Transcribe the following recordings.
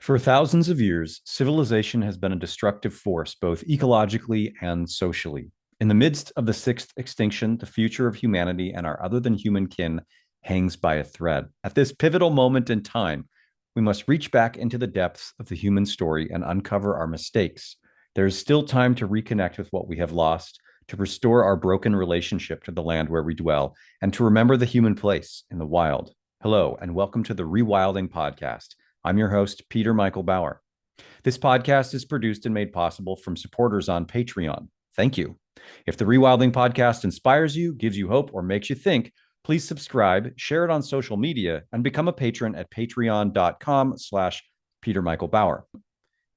For thousands of years, civilization has been a destructive force, both ecologically and socially. In the midst of the sixth extinction, the future of humanity and our other than human kin hangs by a thread. At this pivotal moment in time, we must reach back into the depths of the human story and uncover our mistakes. There is still time to reconnect with what we have lost, to restore our broken relationship to the land where we dwell, and to remember the human place in the wild. Hello, and welcome to the Rewilding podcast. I'm your host, Peter Michael Bauer. This podcast is produced and made possible from supporters on Patreon. Thank you. If the Rewilding podcast inspires you, gives you hope, or makes you think, please subscribe, share it on social media, and become a patron at patreon.com/Peter Michael Bauer.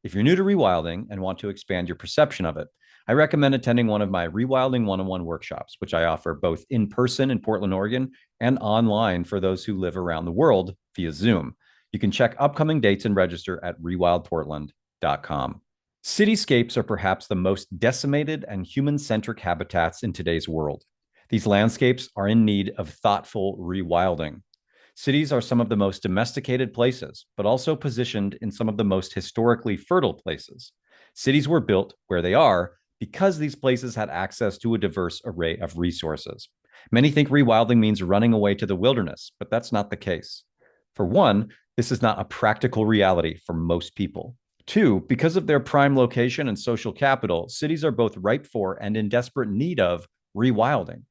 If you're new to rewilding and want to expand your perception of it, I recommend attending one of my Rewilding 101 workshops, which I offer both in person in Portland, Oregon, and online for those who live around the world via Zoom. You can check upcoming dates and register at rewildportland.com. Cityscapes are perhaps the most decimated and human-centric habitats in today's world. These landscapes are in need of thoughtful rewilding. Cities are some of the most domesticated places, but also positioned in some of the most historically fertile places. Cities were built where they are because these places had access to a diverse array of resources. Many think rewilding means running away to the wilderness, but that's not the case. For one, this is not a practical reality for most people. Two, because of their prime location and social capital, cities are both ripe for and in desperate need of rewilding.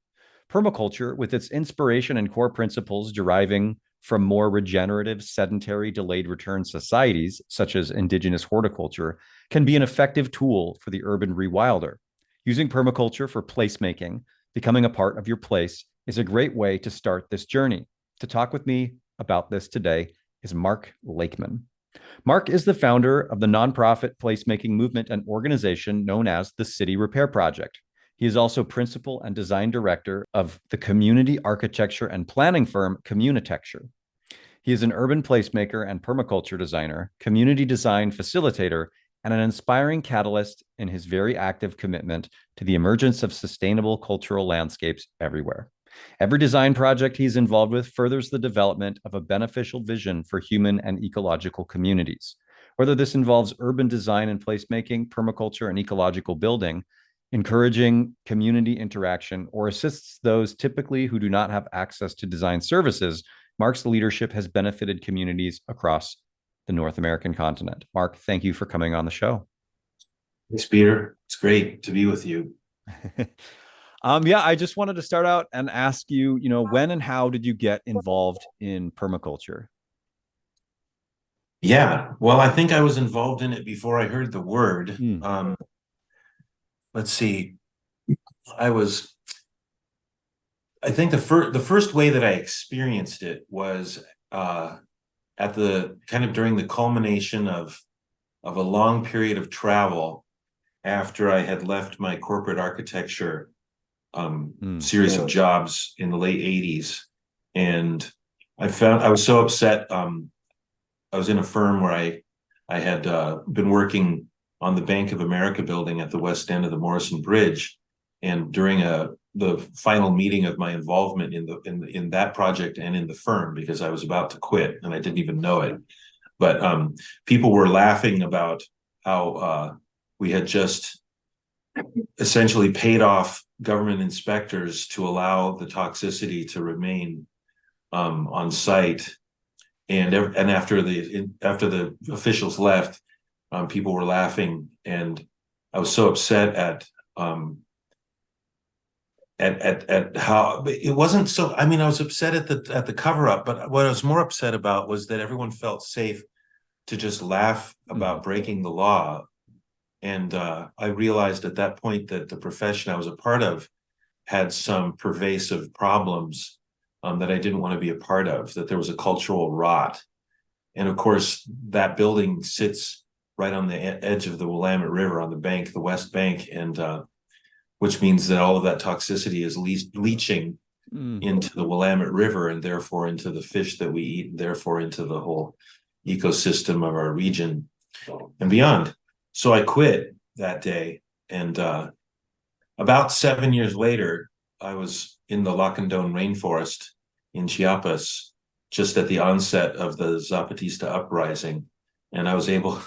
Permaculture, with its inspiration and core principles deriving from more regenerative, sedentary, delayed return societies, such as indigenous horticulture, can be an effective tool for the urban rewilder. Using permaculture for placemaking, becoming a part of your place, is a great way to start this journey. To talk with me about this today is Mark Lakeman. Mark is the founder of the nonprofit placemaking movement and organization known as the City Repair Project. He is also principal and design director of the community architecture and planning firm Communitecture. He is an urban placemaker and permaculture designer, community design facilitator, and an inspiring catalyst in his very active commitment to the emergence of sustainable cultural landscapes everywhere. Every design project he's involved with furthers the development of a beneficial vision for human and ecological communities. Whether this involves urban design and placemaking, permaculture, and ecological building, encouraging community interaction, or assists those typically who do not have access to design services, Mark's leadership has benefited communities across the North American continent. Mark, thank you for coming on the show. Thanks, Peter. It's great to be with you. I just wanted to start out and ask you, when and how did you get involved in permaculture? Yeah, well, I think I was involved in it before I heard the word. Let's see. I think the first way that I experienced it was at the kind of during the culmination of a long period of travel after I had left my corporate architecture series of jobs in the late 80s. And I was so upset. I was in a firm where I had been working on the Bank of America building at the west end of the Morrison Bridge. And during the final meeting of my involvement in that project and in the firm, because I was about to quit and I didn't even know it, but people were laughing about how we had just essentially paid off government inspectors to allow the toxicity to remain on site, and after the officials left, people were laughing, and I was so upset at how it wasn't so. I mean, I was upset at the cover up, but what I was more upset about was that everyone felt safe to just laugh about breaking the law. And I realized at that point that the profession I was a part of had some pervasive problems that I didn't want to be a part of, that there was a cultural rot. And of course, that building sits right on the edge of the Willamette River on the bank, the west bank, and which means that all of that toxicity is leaching into the Willamette River and therefore into the fish that we eat, and therefore into the whole ecosystem of our region and beyond. So I quit that day, and about 7 years later, I was in the Lacandon rainforest in Chiapas, just at the onset of the Zapatista uprising, And I was able,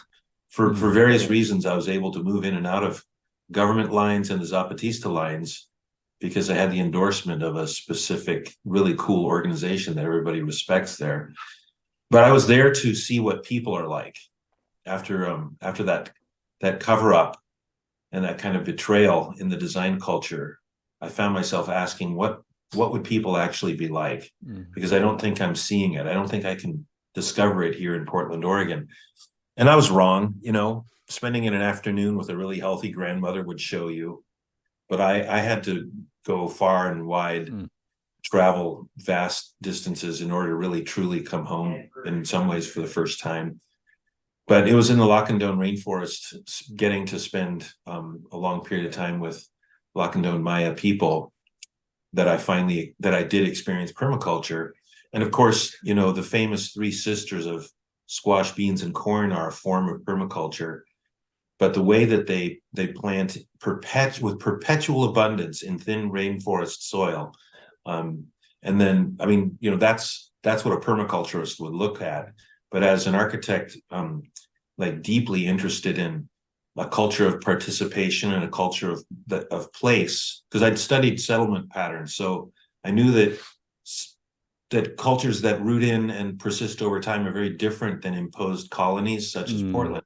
for various reasons, I was able to move in and out of government lines and the Zapatista lines because I had the endorsement of a specific, really cool organization that everybody respects there. But I was there to see what people are like after that cover up and that kind of betrayal in the design culture. I found myself asking what would people actually be like? Because I don't think I'm seeing it. I don't think I can discover it here in Portland, Oregon. And I was wrong, you know, spending an afternoon with a really healthy grandmother would show you. But I had to go far and wide, travel vast distances in order to really truly come home in some ways for the first time. But it was in the Lacandon rainforest, getting to spend a long period of time with Lacandon Maya people that I did experience permaculture. And of course, you know, the famous three sisters of squash, beans, and corn are a form of permaculture. But the way that they plant with perpetual abundance in thin rainforest soil, and then I mean, you know, that's what a permaculturist would look at. But as an architect, like deeply interested in a culture of participation and a culture of place, because I'd studied settlement patterns, so I knew that cultures that root in and persist over time are very different than imposed colonies such as Portland.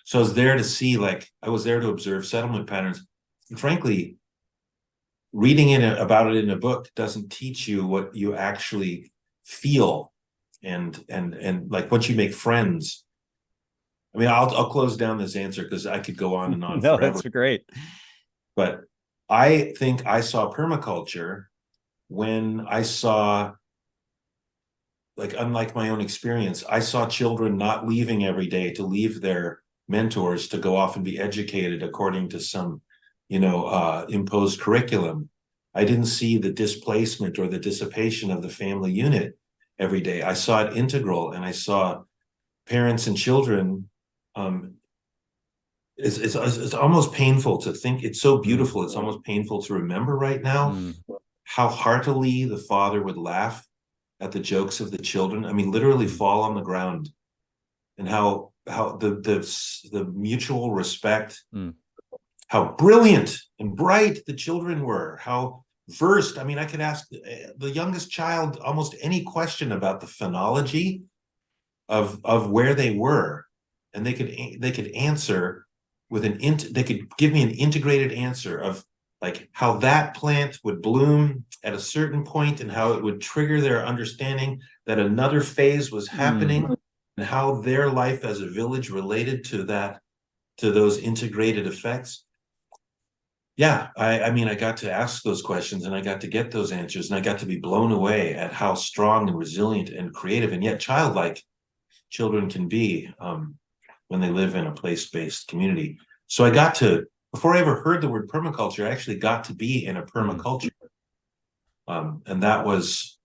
So I was there to see, like, I was there to observe settlement patterns. And frankly, reading about it in a book doesn't teach you what you actually feel, and like once you make friends. I mean, I'll close down this answer because I could go on and on No, forever. that's great. But I think I saw permaculture when I saw, like, unlike my own experience, I saw children not leaving every day to leave their mentors to go off and be educated according to some, you know, imposed curriculum. I didn't see the displacement or the dissipation of the family unit every day. I saw it integral, and I saw parents and children. It's almost painful to think. It's so beautiful. It's almost painful to remember right now how heartily the father would laugh at the jokes of the children. I mean, literally fall on the ground, and how the mutual respect, how brilliant and bright the children were, how versed. I mean, I could ask the youngest child almost any question about the phenology of where they were, and they could answer with they could give me an integrated answer of like how that plant would bloom at a certain point and how it would trigger their understanding that another phase was happening, and how their life as a village related to those integrated effects. Yeah, I mean, I got to ask those questions and I got to get those answers, and I got to be blown away at how strong and resilient and creative and yet childlike children can be when they live in a place-based community. So I got to, before I ever heard the word permaculture, I actually got to be in a permaculture. And that was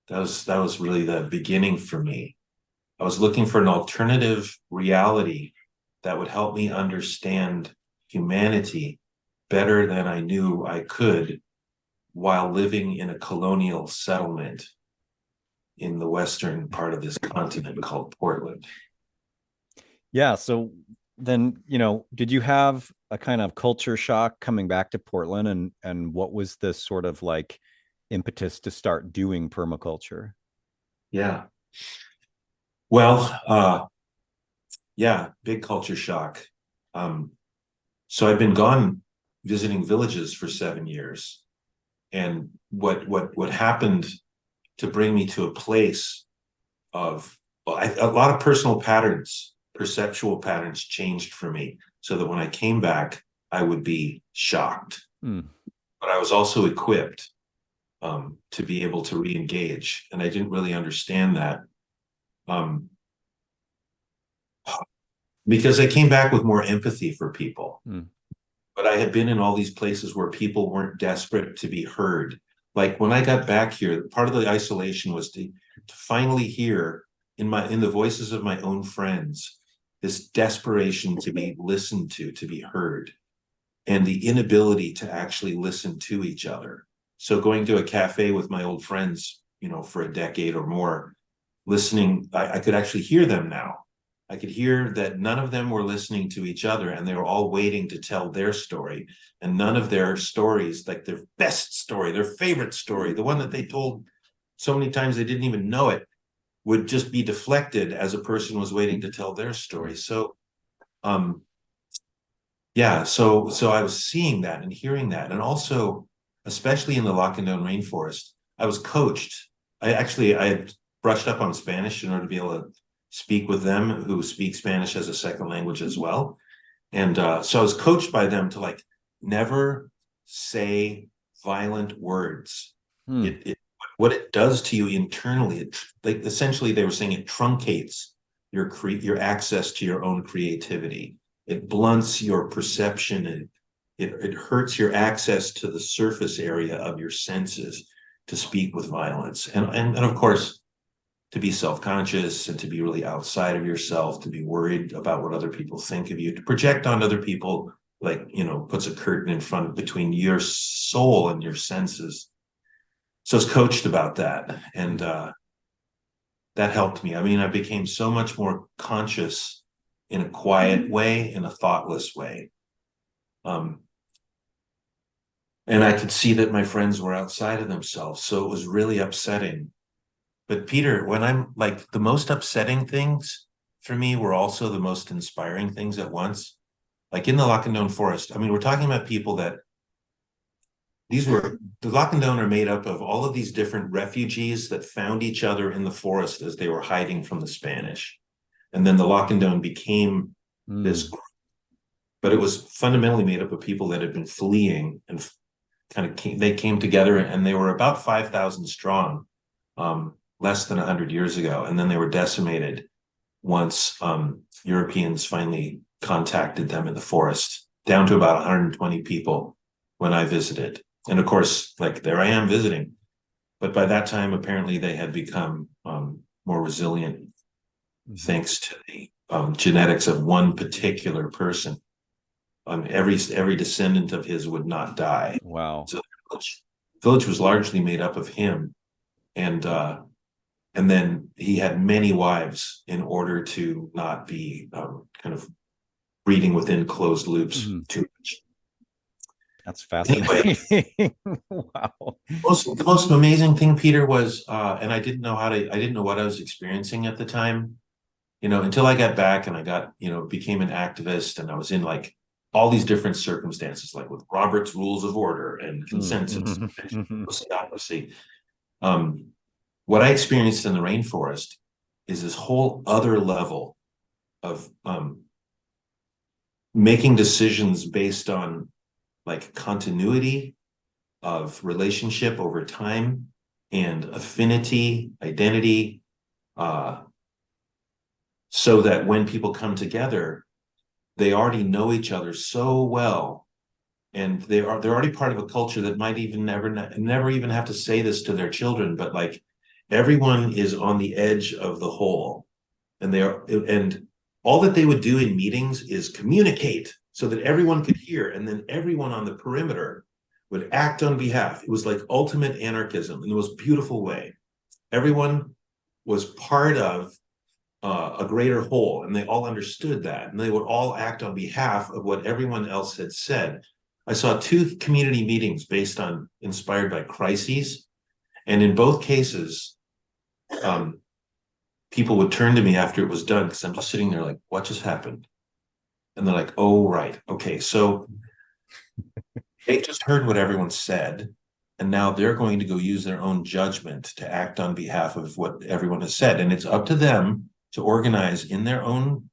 really the beginning for me. I was looking for an alternative reality that would help me understand humanity better than I knew I could while living in a colonial settlement in the western part of this continent called Portland. Yeah. So then, you know, did you have a kind of culture shock coming back to Portland, and what was the sort of like impetus to start doing permaculture? Yeah. Well, yeah, big culture shock. So I've been gone visiting villages for 7 years. And what happened to bring me to a place of, well, a lot of personal patterns, perceptual patterns changed for me, so that when I came back, I would be shocked. But I was also equipped to be able to re-engage. And I didn't really understand that because I came back with more empathy for people. But I had been in all these places where people weren't desperate to be heard. Like when I got back here, part of the isolation was to finally hear in the voices of my own friends this desperation to be listened to be heard, and the inability to actually listen to each other. So going to a cafe with my old friends, you know, for a decade or more, listening, I could actually hear them now. I could hear that none of them were listening to each other, and they were all waiting to tell their story. And none of their stories, like their best story, their favorite story, the one that they told so many times they didn't even know it, would just be deflected as a person was waiting to tell their story. So, yeah, so I was seeing that and hearing that, and also, especially in the Lacandon rainforest, I was coached. I had brushed up on Spanish in order to be able to speak with them who speak Spanish as a second language as well. And so I was coached by them to like never say violent words. What it does to you internally, like essentially they were saying it truncates your access to your own creativity. It blunts your perception, and it hurts your access to the surface area of your senses to speak with violence. And of course, to be self-conscious and to be really outside of yourself, to be worried about what other people think of you, to project on other people, like, puts a curtain in front between your soul and your senses. So I was coached about that. And that helped me. I mean, I became so much more conscious in a quiet way, in a thoughtless way. And I could see that my friends were outside of themselves. So it was really upsetting. But Peter, when I'm like, the most upsetting things for me were also the most inspiring things at once. Like in the Lacandon forest, I mean, we're talking about people that the Lacandon are made up of all of these different refugees that found each other in the forest as they were hiding from the Spanish. And then the Lacandon became this group. But it was fundamentally made up of people that had been fleeing and they came together, and they were about 5,000 strong. Less than 100 years ago, and then they were decimated once Europeans finally contacted them in the forest, down to about 120 people when I visited. And of course, like, there I am visiting, but by that time apparently they had become more resilient thanks to the genetics of one particular person. Every descendant of his would not die. Wow. So the village was largely made up of him, and then he had many wives in order to not be kind of breeding within closed loops too much. That's fascinating. Anyway, wow. The most amazing thing, Peter, was, and I didn't know what I was experiencing at the time, until I got back and I got, became an activist, and I was in like all these different circumstances, like with Robert's Rules of Order and consensus, advocacy. What I experienced in the rainforest is this whole other level of making decisions based on like continuity of relationship over time and affinity, identity, so that when people come together, they already know each other so well, and they're already part of a culture that might even never even have to say this to their children, but like, everyone is on the edge of the whole, and all that they would do in meetings is communicate so that everyone could hear, and then everyone on the perimeter would act on behalf. It was like ultimate anarchism in the most beautiful way. Everyone was part of a greater whole, and they all understood that, and they would all act on behalf of what everyone else had said. I saw 2 community meetings inspired by crises, and in both cases, people would turn to me after it was done, because I'm just sitting there like, what just happened? And they're like, oh, right. Okay. So they just heard what everyone said, and now they're going to go use their own judgment to act on behalf of what everyone has said. And it's up to them to organize in their own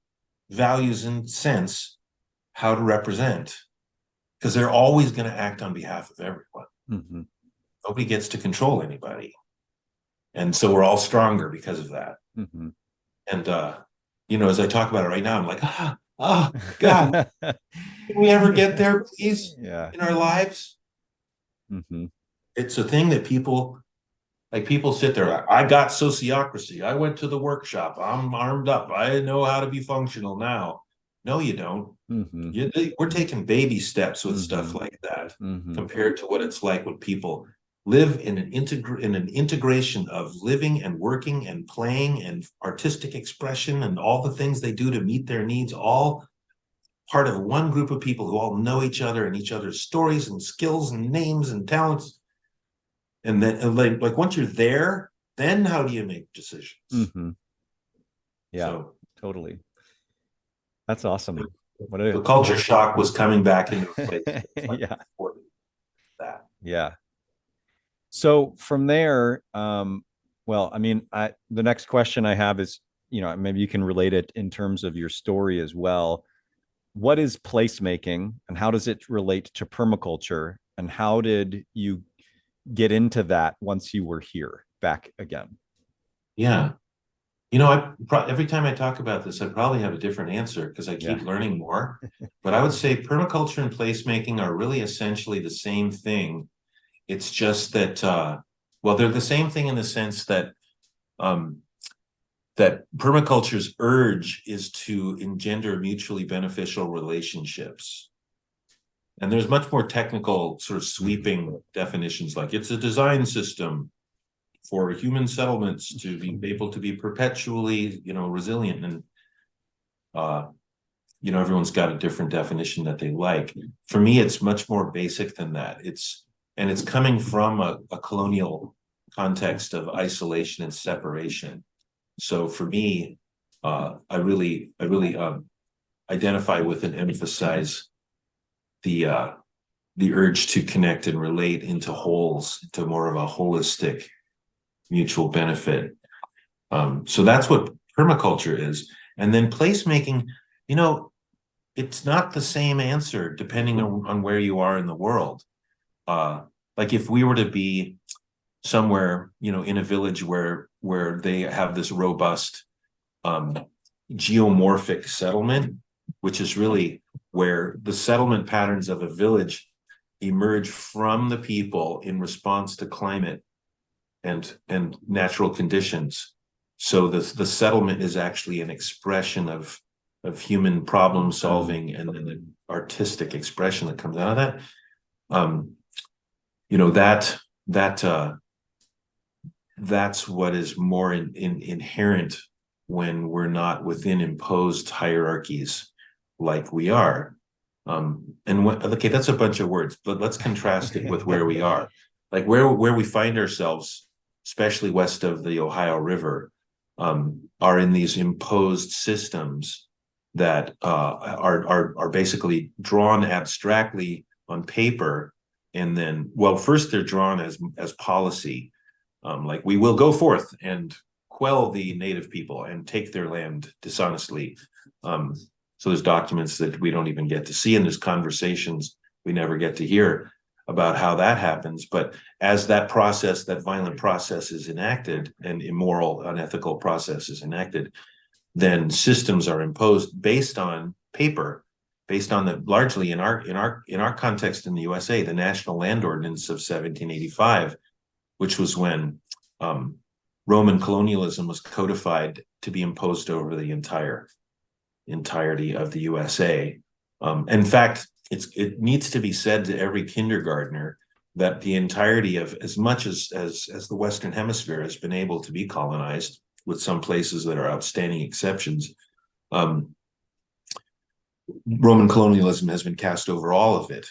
values and sense how to represent, because they're always going to act on behalf of everyone. Nobody gets to control anybody. And so we're all stronger because of that. And, as I talk about it right now, I'm like, God, can we ever get there, please? Yeah. In our lives? It's a thing that people sit there. I got sociocracy. I went to the workshop. I'm armed up. I know how to be functional now. No, you don't. We're taking baby steps with stuff like that compared to what it's like when people live in an integration of living and working and playing and artistic expression and all the things they do to meet their needs, all part of one group of people who all know each other and each other's stories and skills and names and talents. And then like once you're there, then how do you make decisions? Mm-hmm. Yeah, So, totally. That's awesome. What the culture shock was coming back into place. Yeah. That. Yeah. So from there, well, I mean, the next question I have is, maybe you can relate it in terms of your story as well. What is placemaking and how does it relate to permaculture? And how did you get into that once you were here back again? Yeah. Every time I talk about this, I probably have a different answer because I keep learning more. But I would say permaculture and placemaking are really essentially the same thing. It's just that, well, they're the same thing in the sense that that permaculture's urge is to engender mutually beneficial relationships. And there's much more technical sort of sweeping definitions, like it's a design system for human settlements to be able to be perpetually, resilient. And, everyone's got a different definition that they like. For me, it's much more basic than that. It's coming from a colonial context of isolation and separation. So for me, I really identify with and emphasize the urge to connect and relate into wholes, to more of a holistic mutual benefit. So that's what permaculture is. And then placemaking, it's not the same answer depending on where you are in the world. Like if we were to be somewhere, in a village where they have this robust geomorphic settlement, which is really where the settlement patterns of a village emerge from the people in response to climate and natural conditions. So the settlement is actually an expression of human problem solving and then the artistic expression that comes out of that. That's what is more inherent when we're not within imposed hierarchies like we are. Okay, that's a bunch of words, but let's contrast it with where we are. Like where we find ourselves, especially west of the Ohio River, are in these imposed systems that are basically drawn abstractly on paper, and then, well, first they're drawn as policy, like we will go forth and quell the native people and take their land dishonestly. So there's documents that we don't even get to see, and there's conversations we never get to hear about how that happens. But as that violent process is enacted, and immoral, unethical process is enacted, then systems are imposed based on paper, based on the largely in our context in the USA, the National Land Ordinance of 1785, which was when Roman colonialism was codified to be imposed over the entirety of the USA. In fact, it needs to be said to every kindergartner that the entirety of, as much as the Western Hemisphere has been able to be colonized, with some places that are outstanding exceptions, Roman colonialism has been cast over all of it.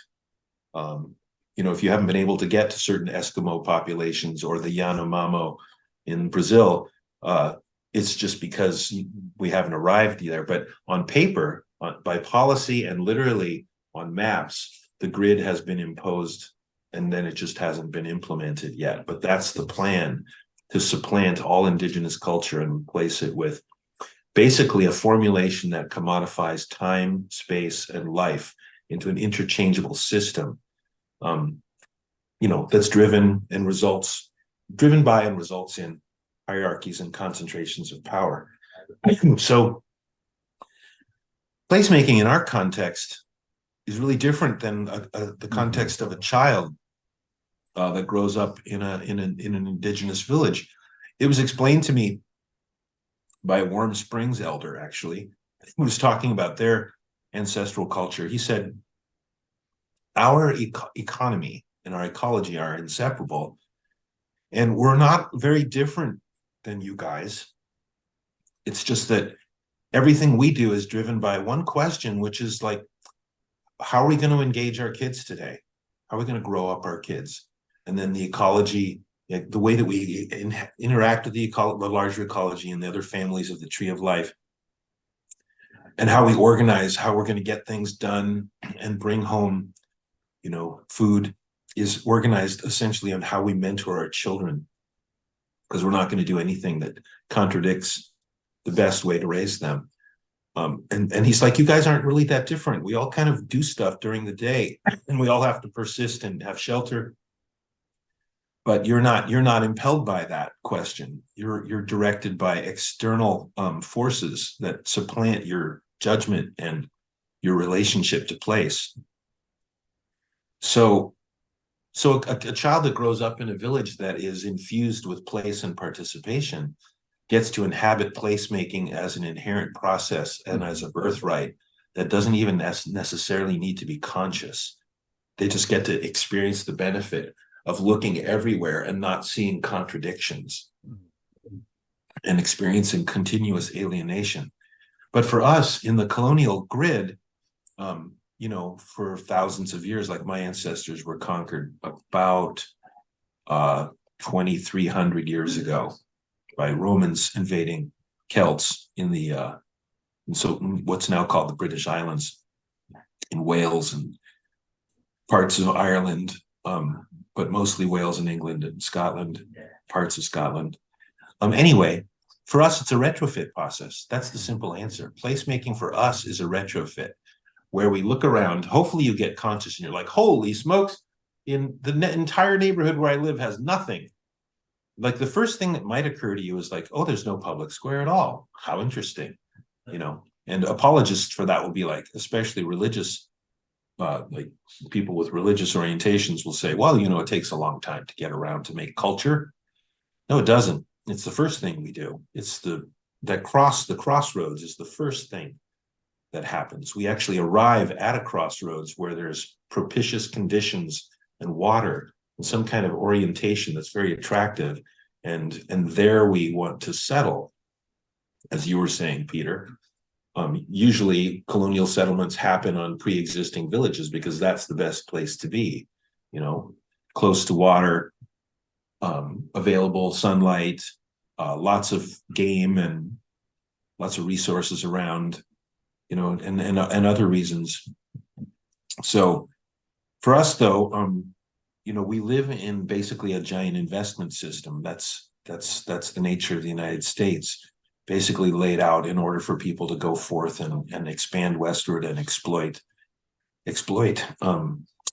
If you haven't been able to get to certain Eskimo populations or the Yanomamo in Brazil, it's just because we haven't arrived there. But on paper, by policy and literally on maps, the grid has been imposed, and then it just hasn't been implemented yet. But that's the plan, to supplant all indigenous culture and replace it with basically a formulation that commodifies time, space, and life into an interchangeable system, that's driven by and results in hierarchies and concentrations of power. So placemaking in our context is really different than the context of a child that grows up in an indigenous village. It was explained to me by a Warm Springs elder, actually, who was talking about their ancestral culture. He said, our economy and our ecology are inseparable And we're not very different than you guys. It's just that everything we do is driven by one question, which is like, how are we going to engage our kids today? How are we going to grow up our kids? And then the ecology, the way that we interact with the larger ecology and the other families of the tree of life, and how we organize, how we're going to get things done and bring home, food, is organized essentially on how we mentor our children, because we're not going to do anything that contradicts the best way to raise them. And he's like, you guys aren't really that different. We all kind of do stuff during the day, and we all have to persist and have shelter. But you're not impelled by that question. You're directed by external forces that supplant your judgment and your relationship to place. So a child that grows up in a village that is infused with place and participation gets to inhabit placemaking as an inherent process and as a birthright that doesn't even necessarily need to be conscious. They just get to experience the benefit of looking everywhere and not seeing contradictions and experiencing continuous alienation. But for us in the colonial grid, for thousands of years, like my ancestors were conquered about 2,300 years ago by Romans invading Celts in what's now called the British Islands, in Wales and parts of Ireland, but mostly Wales and England and Scotland, parts of Scotland. Anyway, for us, it's a retrofit process. That's the simple answer. Placemaking for us is a retrofit, where we look around. Hopefully you get conscious and you're like, holy smokes, in the entire neighborhood where I live has nothing. Like the first thing that might occur to you is like, oh, there's no public square at all. How interesting, and apologists for that will be like, especially religious, like people with religious orientations will say, well, it takes a long time to get around to make culture. No, it doesn't. It's the first thing we do. It's the crossroads is the first thing that happens. We actually arrive at a crossroads where there's propitious conditions and water and some kind of orientation that's very attractive. And there we want to settle, as you were saying, Peter. Usually colonial settlements happen on pre-existing villages because that's the best place to be, close to water, available sunlight, lots of game and lots of resources around, and other reasons. So for us though, we live in basically a giant investment system. That's the nature of the United States, basically laid out in order for people to go forth and expand westward and exploit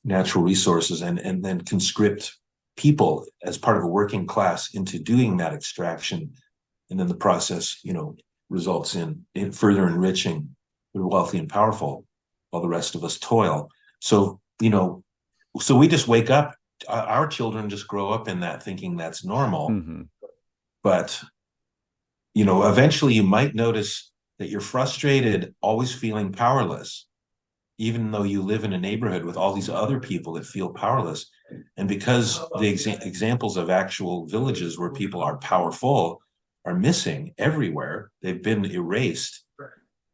natural resources and then conscript people as part of a working class into doing that extraction. And then the process, results in further enriching the wealthy and powerful while the rest of us toil. So we just wake up, our children just grow up in that thinking that's normal. Mm-hmm. But eventually you might notice that you're frustrated, always feeling powerless, even though you live in a neighborhood with all these other people that feel powerless. And because the examples of actual villages where people are powerful are missing everywhere, they've been erased,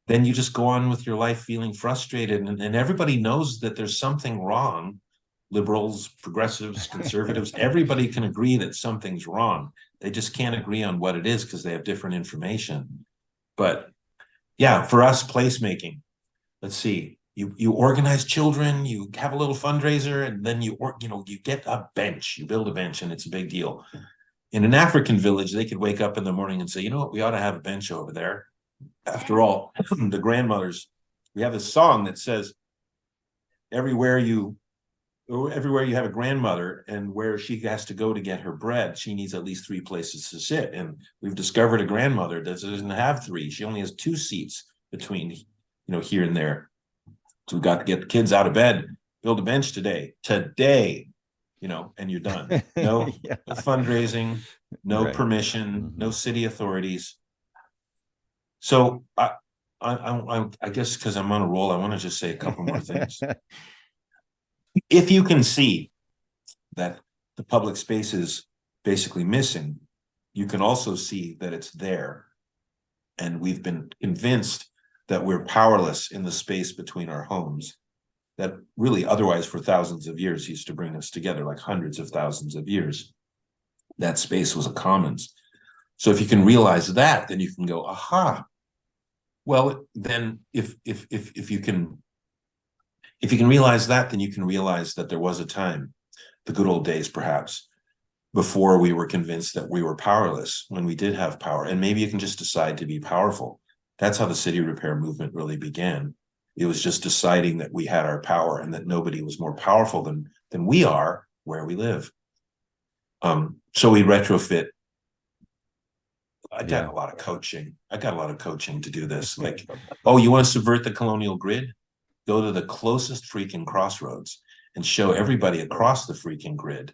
then you just go on with your life feeling frustrated. And everybody knows that there's something wrong. Liberals, progressives, conservatives, everybody can agree that something's wrong. They just can't agree on what it is because they have different information. But yeah, for us, placemaking, let's see, you organize children, you have a little fundraiser, and then you get a bench, you build a bench, and it's a big deal. In an African village, they could wake up in the morning and say, you know what, we ought to have a bench over there. After all, the grandmothers, we have this song that says, everywhere you have a grandmother, and where she has to go to get her bread, she needs at least 3 places to sit. And we've discovered a grandmother that doesn't have 3. She only has 2 seats between, here and there. So we've got to get the kids out of bed, build a bench today, and you're done. No, Yeah. no fundraising, no Right. permission, Mm-hmm. no city authorities. So I guess because I'm on a roll, I want to just say a couple more things. If you can see that the public spaces basically missing, you can also see that it's there. And we've been convinced that we're powerless in the space between our homes that really otherwise for thousands of years used to bring us together, like hundreds of thousands of years. That space was a commons. So if you can realize that, then you can go, aha. Well, then if you can realize that, then you can realize that there was a time, the good old days perhaps, before we were convinced that we were powerless, when we did have power. And maybe you can just decide to be powerful. That's how the city repair movement really began. It was just deciding that we had our power and that nobody was more powerful than we are where we live. So we retrofit. I got a lot of coaching. I got a lot of coaching to do this. Like, oh, you want to subvert the colonial grid? Go to the closest freaking crossroads and show everybody across the freaking grid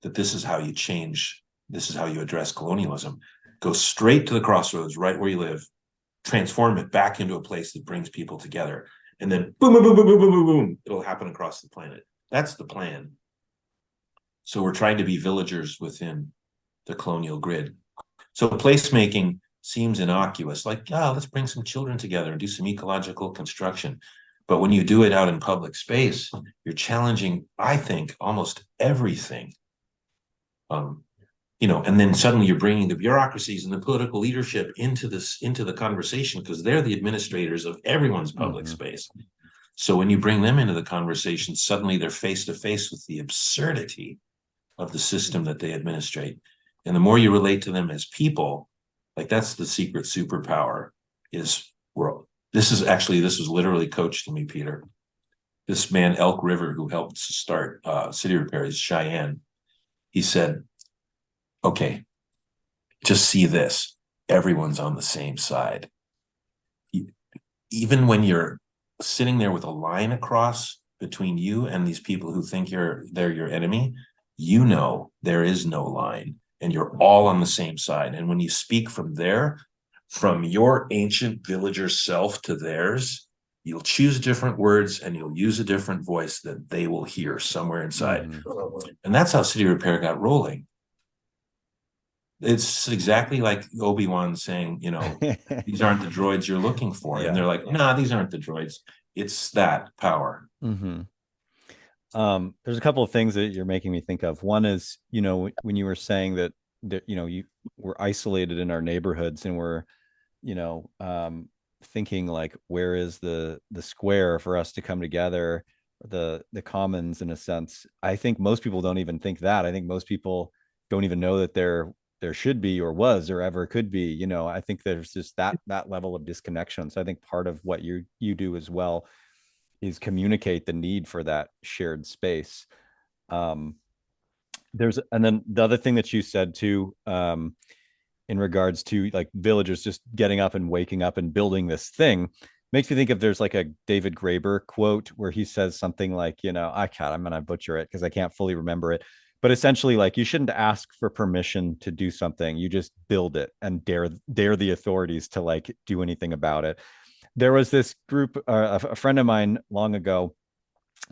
that this is how you change. This is how you address colonialism. Go straight to the crossroads right where you live, transform it back into a place that brings people together. And then boom, boom, boom, boom, boom, boom, boom, boom, it'll happen across the planet. That's the plan. So we're trying to be villagers within the colonial grid. So placemaking seems innocuous, like, yeah, let's bring some children together and do some ecological construction. But when you do it out in public space, you're challenging, I think, almost everything. And then suddenly you're bringing the bureaucracies and the political leadership into the conversation, because they're the administrators of everyone's public space. So when you bring them into the conversation, suddenly they're face to face with the absurdity of the system that they administrate. And the more you relate to them as people, like that's the secret superpower is world. This was literally coached to me, Peter. This man, Elk River, who helped start City Repair, is Cheyenne. He said, okay, just see this. Everyone's on the same side. Even when you're sitting there with a line across between you and these people who think they're your enemy, there is no line and you're all on the same side. And when you speak from your ancient villager self to theirs, you'll choose different words and you'll use a different voice that they will hear somewhere inside. And that's how City Repair got rolling. It's exactly like Obi-Wan saying, these aren't the droids you're looking for. Yeah. And they're like, nah, these aren't the droids. It's that power. There's a couple of things that you're making me think of. One is, when you were saying that you were isolated in our neighborhoods and we're, thinking like, where is the square for us to come together, the commons in a sense. I think most people don't even think that. I think most people don't even know that there should be or was or ever could be. I think there's just that level of disconnection. So I think part of what you do as well is communicate the need for that shared space. And then the other thing that you said too, in regards to like villagers just getting up and waking up and building this thing, makes me think of, there's like a David Graeber quote where he says something like, I'm going to butcher it because I can't fully remember it. But essentially, like, you shouldn't ask for permission to do something. You just build it and dare the authorities to like do anything about it. There was this group, a friend of mine long ago.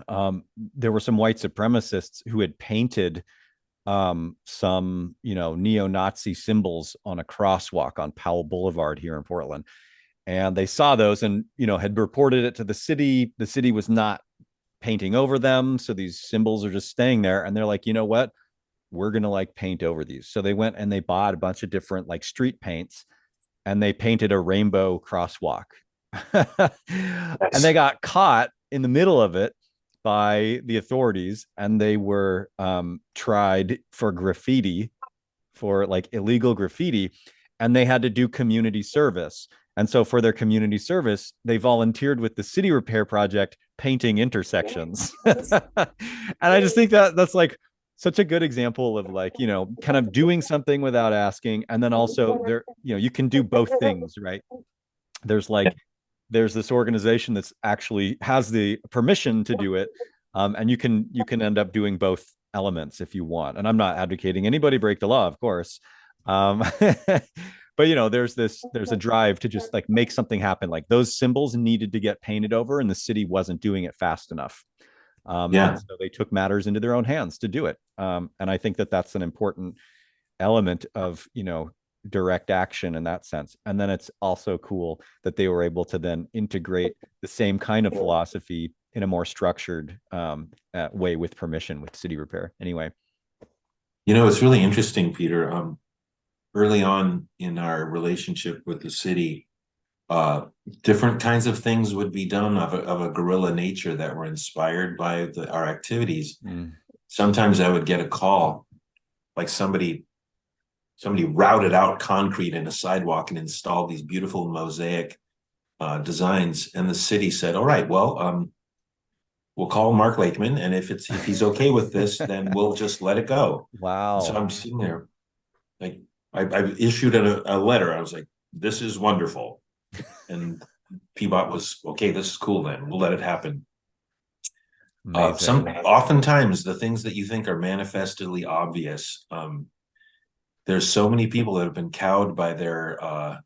There were some white supremacists who had painted some, neo-Nazi symbols on a crosswalk on Powell Boulevard here in Portland. And they saw those and, had reported it to the city. The city was not painting over them. So these symbols are just staying there. And they're like, you know what? We're going to like paint over these. So they went and they bought a bunch of different like street paints and they painted a rainbow crosswalk. And they got caught in the middle of it by the authorities and they were tried for graffiti, for like illegal graffiti, and they had to do community service. And so for their community service, they volunteered with the City Repair Project painting intersections. And I just think that that's like such a good example of like, kind of doing something without asking. And then also there, you can do both things, right? There's this organization that's actually has the permission to do it. And you can end up doing both elements if you want. And I'm not advocating anybody break the law, of course. But there's a drive to just like make something happen. Like those symbols needed to get painted over and the city wasn't doing it fast enough. And so they took matters into their own hands to do it. And I think that that's an important element of, direct action in that sense. And then it's also cool that they were able to then integrate the same kind of philosophy in a more structured way with permission with city repair. Anyway. It's really interesting, Peter. Early on in our relationship with the city, different kinds of things would be done of a guerrilla nature that were inspired by our activities. Sometimes I would get a call, like somebody routed out concrete in a sidewalk and installed these beautiful mosaic designs, and the city said, all right, well, we'll call Mark Lakeman, and if he's okay with this, then we'll just let it go. Wow. So I'm sitting there, like, I issued a letter. I was like, this is wonderful. And Peabot was, okay, this is cool, then we'll let it happen. Oftentimes the things that you think are manifestly obvious, there's so many people that have been cowed by their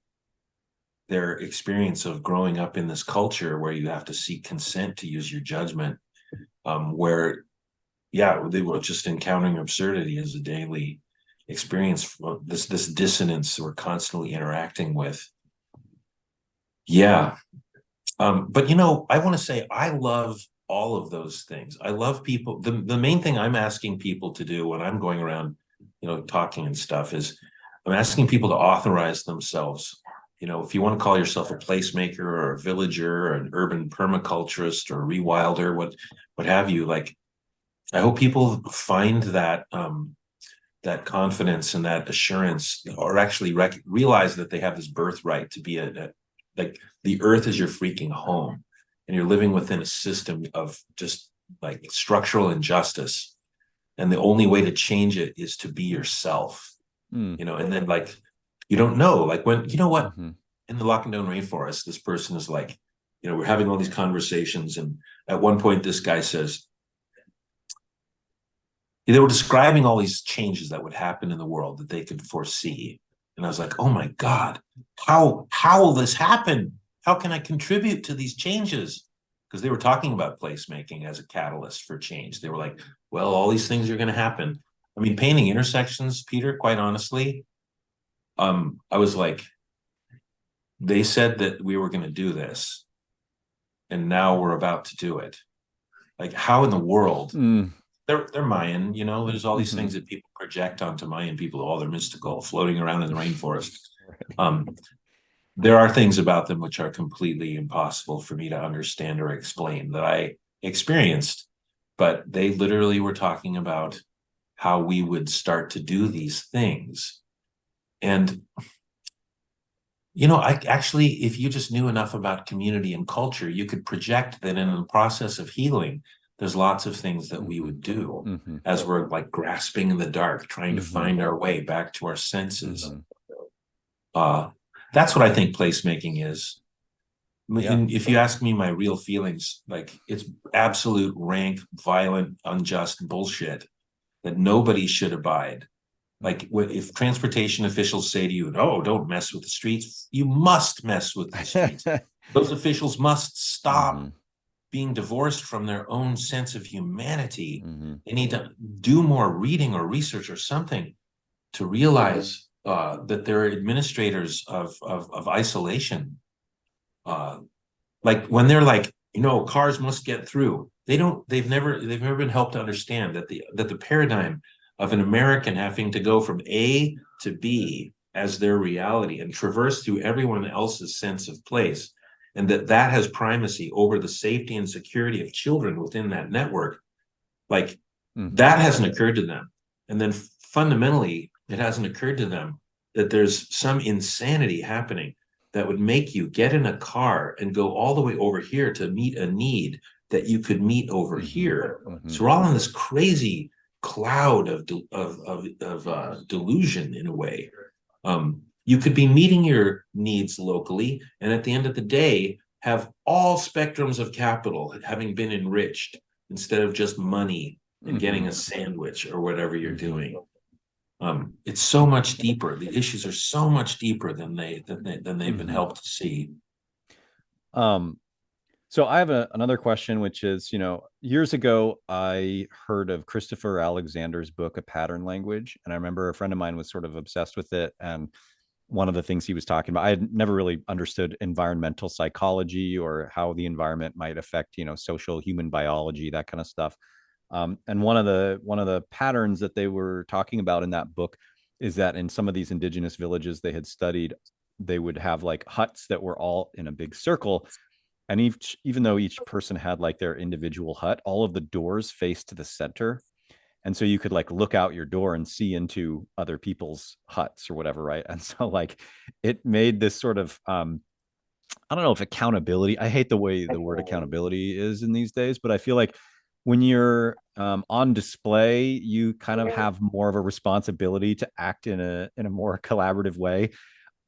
experience of growing up in this culture where you have to seek consent to use your judgment, where they were just encountering absurdity as a daily experience. This dissonance we're constantly interacting with. But I want to say I love all of those things. I love people. The main thing I'm asking people to do when I'm going around, talking and stuff, is I'm asking people to authorize themselves. If you want to call yourself a placemaker or a villager or an urban permaculturist or a rewilder, what have you, like, I hope people find that that confidence and that assurance, or actually realize that they have this birthright to be like, the earth is your freaking home, and you're living within a system of just like structural injustice. And the only way to change it is to be yourself, and then, like, you don't know, like, when, in the Lacandon rainforest, this person is like, we're having all these conversations. And at one point, this guy says, they were describing all these changes that would happen in the world that they could foresee. And I was like, oh my God, how will this happen? How can I contribute to these changes? Because they were talking about placemaking as a catalyst for change. They were like, well, all these things are going to happen. I mean, painting intersections, Peter, quite honestly, I was like, they said that we were going to do this, and now we're about to do it. Like, how in the world? They're Mayan, there's all these things that people project onto Mayan people. Oh, they're mystical, floating around in the rainforest. There are things about them which are completely impossible for me to understand or explain, that I experienced, but they literally were talking about how we would start to do these things. And I actually, if you just knew enough about community and culture, you could project that in the process of healing, there's lots of things that we would do as we're, like, grasping in the dark, trying to find our way back to our senses. That's what I think placemaking is. And if you ask me my real feelings, like, it's absolute rank, violent, unjust bullshit that nobody should abide. Like, if transportation officials say to you, "Oh, don't mess with the streets," you must mess with the streets. Those officials must stop being divorced from their own sense of humanity. They need to do more reading or research or something to realize that they're administrators of isolation. Like, when they're like, cars must get through, they've never been helped to understand that the paradigm of an American having to go from A to B as their reality and traverse through everyone else's sense of place, and that has primacy over the safety and security of children within that network, like, that hasn't occurred to them. And then fundamentally, it hasn't occurred to them that there's some insanity happening that would make you get in a car and go all the way over here to meet a need that you could meet over here. So we're all in this crazy cloud of delusion, in a way. You could be meeting your needs locally, and at the end of the day, have all spectrums of capital having been enriched, instead of just money and getting a sandwich or whatever you're doing. It's so much deeper. The issues are so much deeper than they've been helped to see. So I have another question, which is, years ago, I heard of Christopher Alexander's book, A Pattern Language. And I remember a friend of mine was sort of obsessed with it. And one of the things he was talking about, I had never really understood environmental psychology or how the environment might affect, social human biology, that kind of stuff. And one of the patterns that they were talking about in that book is that in some of these indigenous villages they had studied, they would have like huts that were all in a big circle, and even though each person had like their individual hut, all of the doors faced to the center, and so you could like look out your door and see into other people's huts or whatever, right? And so like it made this sort of I don't know if accountability, I hate the way the word accountability is in these days, but I feel like when you're on display, you kind of have more of a responsibility to act in a more collaborative way.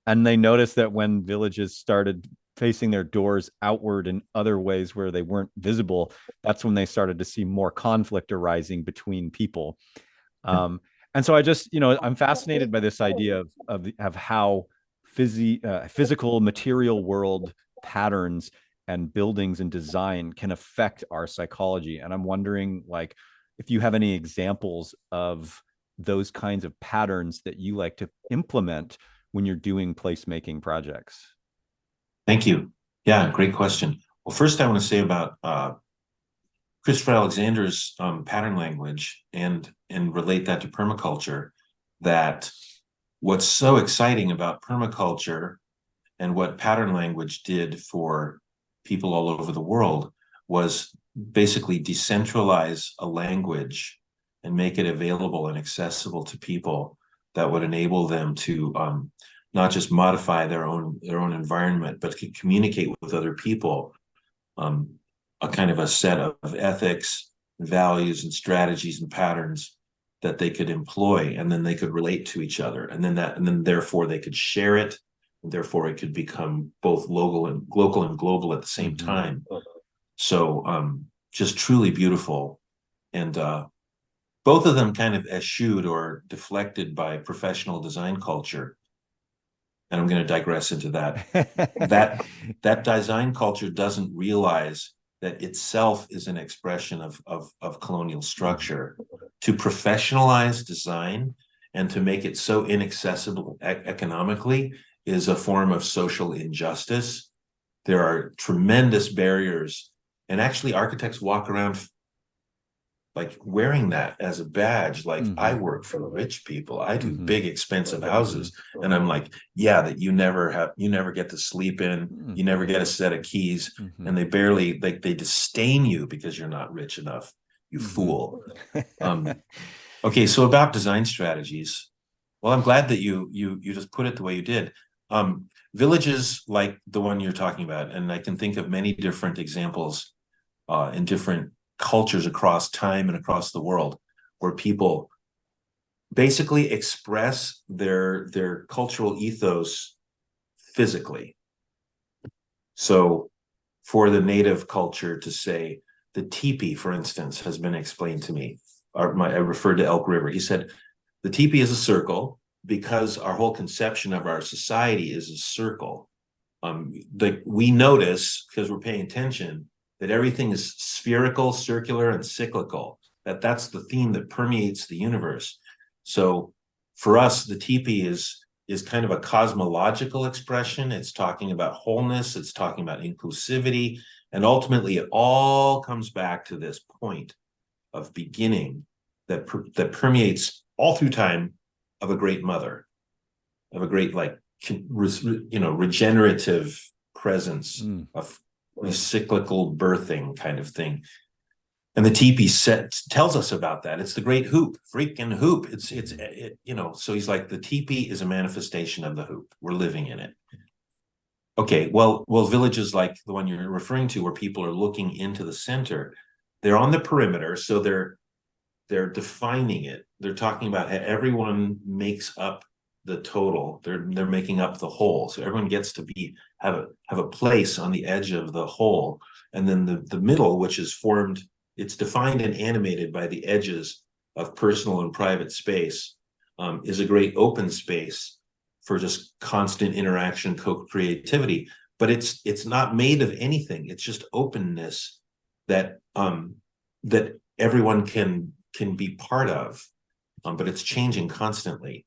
And they noticed that when villages started facing their doors outward in other ways where they weren't visible, that's when they started to see more conflict arising between people. Um, and so I'm fascinated by this idea of how physical material world patterns and buildings and design can affect our psychology. And I'm wondering, like, if you have any examples of those kinds of patterns that you like to implement when you're doing placemaking projects. Thank you. Yeah, great question. Well, first I want to say about Christopher Alexander's pattern language and relate that to permaculture. That what's so exciting about permaculture and what pattern language did for people all over the world was basically decentralize a language and make it available and accessible to people that would enable them to not just modify their own environment, but to communicate with other people a kind of a set of ethics, values, and strategies and patterns that they could employ, and then they could relate to each other, and then therefore they could share it, and therefore it could become both local and global at the same time. So just truly beautiful, and both of them kind of eschewed or deflected by professional design culture. And I'm going to digress into that. that design culture doesn't realize that itself is an expression of colonial structure. To professionalize design and to make it so inaccessible economically is a form of social injustice. There are tremendous barriers, and actually architects walk around like wearing that as a badge, like I work for the rich people, I do big expensive houses, and I'm like, yeah, that you never get to sleep in, you never get a set of keys, and they barely, like, they disdain you because you're not rich enough, you fool. Okay, so about design strategies, well, I'm glad that you just put it the way you did. Villages like the one you're talking about, and I can think of many different examples in different cultures across time and across the world, where people basically express their cultural ethos physically. So for the native culture to say, the teepee, for instance, has been explained to me. I referred to Elk River. He said, the teepee is a circle because our whole conception of our society is a circle. We notice, because we're paying attention, that everything is spherical, circular, and cyclical. That's the theme that permeates the universe. So for us, the teepee is kind of a cosmological expression. It's talking about wholeness. It's talking about inclusivity. And ultimately, it all comes back to this point of beginning that permeates all through time, of a great mother, of a great, like, regenerative presence, of cyclical birthing kind of thing. And the teepee tells us about that. It's the great hoop, freaking hoop. So he's like, the teepee is a manifestation of the hoop. We're living in it. Okay, well, villages like the one you're referring to, where people are looking into the center, they're on the perimeter, so they're defining it. They're talking about how everyone makes up the total. They're making up the whole. So everyone gets to have a place on the edge of the whole. And then the middle, which is formed, it's defined and animated by the edges of personal and private space, is a great open space for just constant interaction, co-creativity. but it's not made of anything. It's just openness that that everyone can be part of, but it's changing constantly.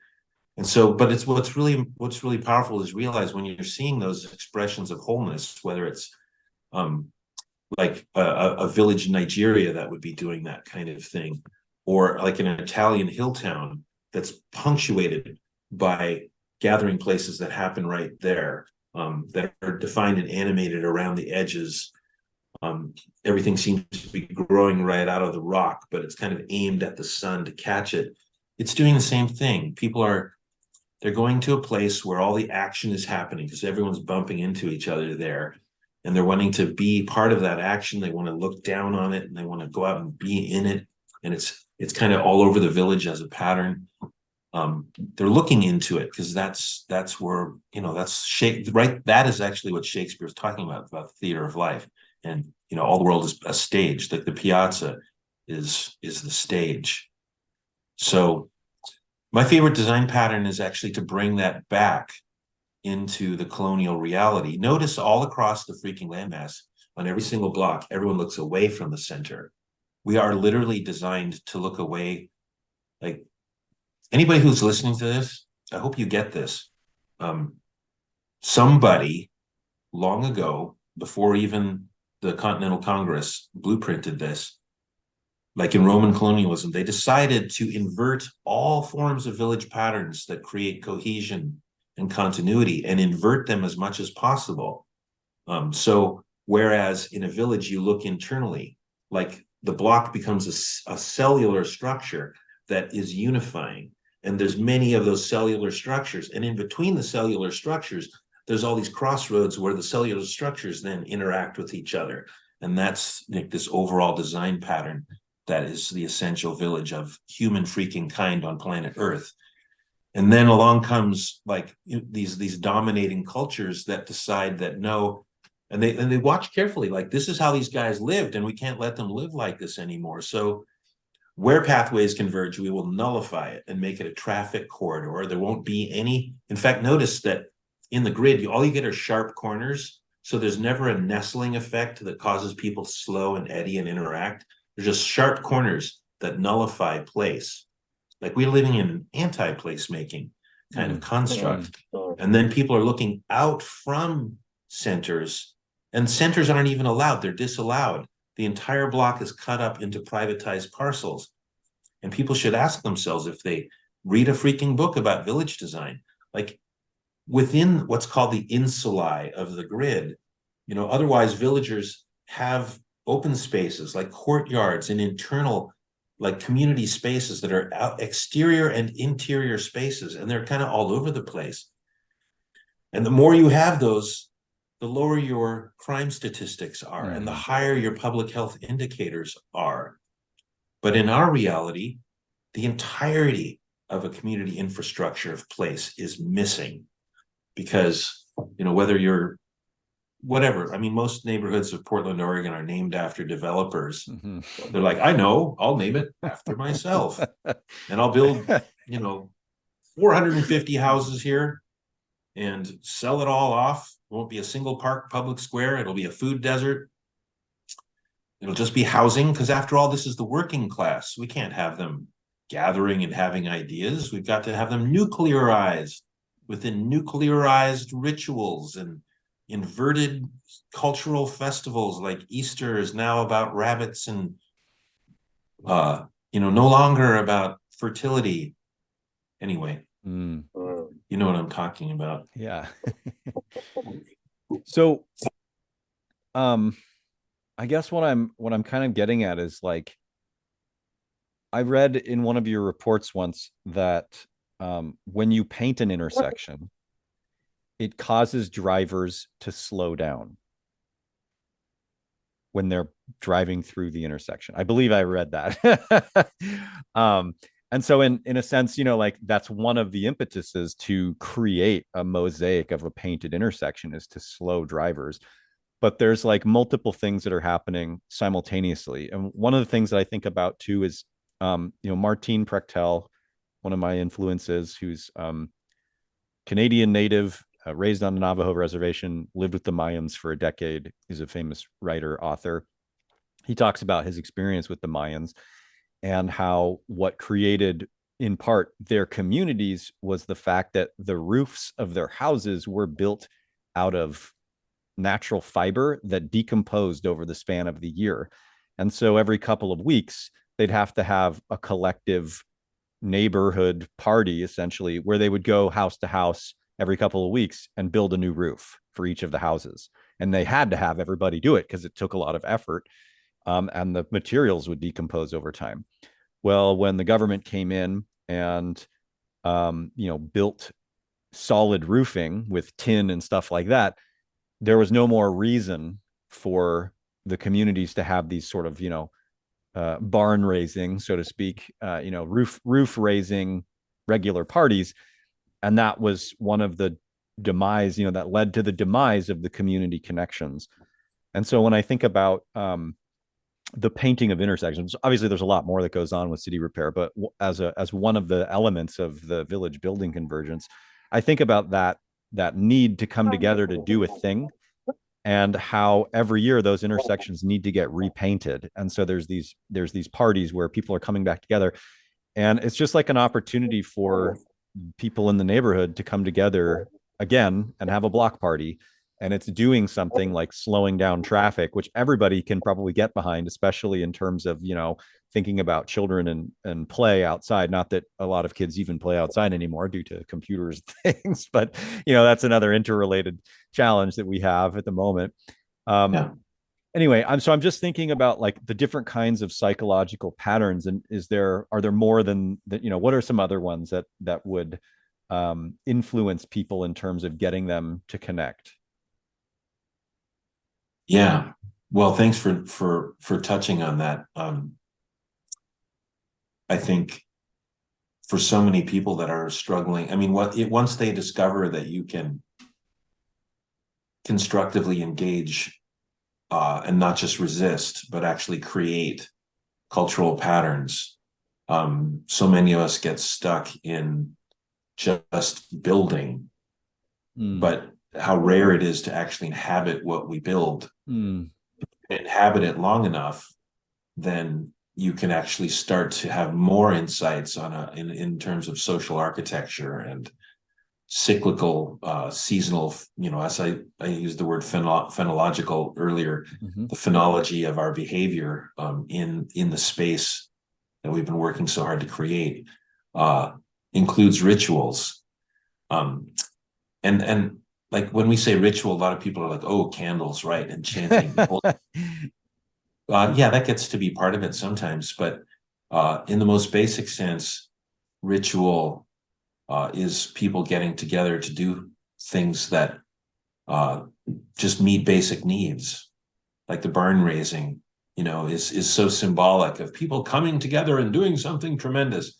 And so, but it's what's really powerful is realize when you're seeing those expressions of wholeness, whether it's um, like a village in Nigeria that would be doing that kind of thing, or like an Italian hill town that's punctuated by gathering places that happen right there, that are defined and animated around the edges. Everything seems to be growing right out of the rock, but it's kind of aimed at the sun to catch it. It's doing the same thing. They're going to a place where all the action is happening because everyone's bumping into each other there. And they're wanting to be part of that action. They want to look down on it and they want to go out and be in it. And it's kind of all over the village as a pattern. They're looking into it because that's where, that's right. That is actually what Shakespeare's talking about the theater of life. And, all the world is a stage. Like the piazza is the stage. So my favorite design pattern is actually to bring that back into the colonial reality. Notice all across the freaking landmass, on every single block, everyone looks away from the center. We are literally designed to look away. Like anybody who's listening to this, I hope you get this. Somebody long ago, before even the Continental Congress blueprinted this, like in Roman colonialism, they decided to invert all forms of village patterns that create cohesion and continuity and invert them as much as possible. So whereas in a village, you look internally, like the block becomes a cellular structure that is unifying. And there's many of those cellular structures. And in between the cellular structures, there's all these crossroads where the cellular structures then interact with each other. And that's like this overall design pattern that is the essential village of human freaking kind on planet Earth. And then along comes like these dominating cultures that decide that no, and they watch carefully, like this is how these guys lived, and we can't let them live like this anymore. So where pathways converge, we will nullify it and make it a traffic corridor. There won't be any. In fact, notice that in the grid, all you get are sharp corners. So there's never a nestling effect that causes people to slow and eddy and interact. They're just sharp corners that nullify place. Like we're living in an anti-placemaking kind of construct. And then people are looking out from centers, and centers aren't even allowed. They're disallowed. The entire block is cut up into privatized parcels. And people should ask themselves if they read a freaking book about village design, like within what's called the insulae of the grid, otherwise villagers have open spaces like courtyards and internal like community spaces that are exterior and interior spaces, and they're kind of all over the place. And the more you have those, the lower your crime statistics are, and the higher your public health indicators are. But in our reality, the entirety of a community infrastructure of place is missing because, whether you're whatever, I mean, most neighborhoods of Portland, Oregon are named after developers. They're like, I know, I'll name it after myself and I'll build, 450 houses here and sell it all off. Won't be a single park, public square. It'll be a food desert. It'll just be housing, because after all, this is the working class. We can't have them gathering and having ideas. We've got to have them nuclearized within nuclearized rituals and inverted cultural festivals. Like Easter is now about rabbits and no longer about fertility. Anyway, you know what I'm talking about. Yeah. So I guess what I'm kind of getting at is like, I read in one of your reports once that when you paint an intersection, it causes drivers to slow down when they're driving through the intersection. I believe I read that. And so in a sense, like that's one of the impetuses to create a mosaic of a painted intersection is to slow drivers. But there's like multiple things that are happening simultaneously. And one of the things that I think about too is, Martine Prechtel, one of my influences, who's Canadian native, raised on a Navajo reservation, lived with the Mayans for a decade. He's a famous writer, author. He talks about his experience with the Mayans and how what created in part their communities was the fact that the roofs of their houses were built out of natural fiber that decomposed over the span of the year. And so every couple of weeks, they'd have to have a collective neighborhood party, essentially, where they would go house to house every couple of weeks and build a new roof for each of the houses. And they had to have everybody do it because it took a lot of effort, and the materials would decompose over time. Well, when the government came in and built solid roofing with tin and stuff like that, there was no more reason for the communities to have these sort of barn raising, so to speak, roof raising regular parties, and that was one of the demise, that led to the demise of the community connections. And so when I think about the painting of intersections, obviously there's a lot more that goes on with city repair, but as one of the elements of the village building convergence, I think about that need to come together to do a thing, and how every year those intersections need to get repainted. And so there's these parties where people are coming back together, and it's just like an opportunity for people in the neighborhood to come together again and have a block party. And it's doing something like slowing down traffic, which everybody can probably get behind, especially in terms of, thinking about children and play outside. Not that a lot of kids even play outside anymore due to computers things, but that's another interrelated challenge that we have at the moment. Yeah. Anyway, I'm just thinking about like the different kinds of psychological patterns, and are there more than that? What are some other ones that would influence people in terms of getting them to connect? Yeah. Well, thanks for touching on that. I think for so many people that are struggling, I mean, once they discover that you can constructively engage and not just resist, but actually create cultural patterns, so many of us get stuck in just building, but how rare it is to actually inhabit what we build. Inhabit it long enough, then you can actually start to have more insights on in terms of social architecture and cyclical, seasonal, as I used the word phenological earlier, the phenology of our behavior in the space that we've been working so hard to create, includes rituals. And like when we say ritual, a lot of people are like, oh, candles, right? And chanting. Yeah, that gets to be part of it sometimes, but in the most basic sense, ritual is people getting together to do things that just meet basic needs. Like the barn raising, is so symbolic of people coming together and doing something tremendous.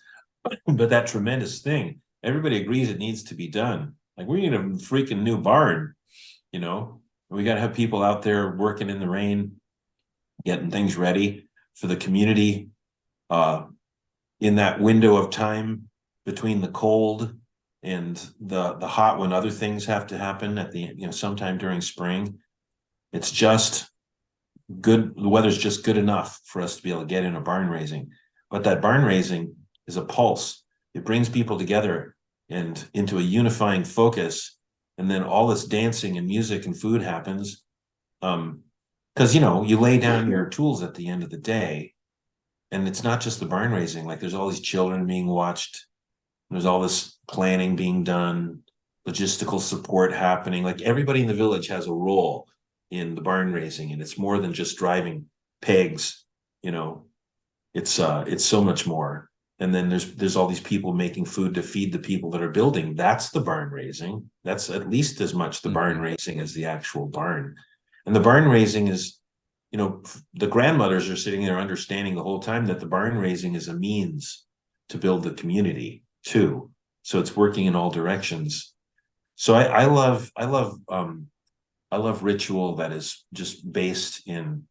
But that tremendous thing, everybody agrees it needs to be done. Like, we need a freaking new barn, we got to have people out there working in the rain, getting things ready for the community in that window of time between the cold and the hot, when other things have to happen at the sometime during spring. It's just good. The weather's just good enough for us to be able to get in a barn raising. But that barn raising is a pulse. It brings people together and into a unifying focus, and then all this dancing and music and food happens. Because you lay down your tools at the end of the day, and it's not just the barn raising. Like, there's all these children being watched, there's all this planning being done, logistical support happening. Like, everybody in the village has a role in the barn raising, and it's more than just driving pegs. It's so much more. And then there's all these people making food to feed the people that are building. That's the barn raising. That's at least as much the barn raising as the actual barn. And the barn raising is, the grandmothers are sitting there understanding the whole time that the barn raising is a means to build the community too. So it's working in all directions. So I love ritual that is just based in,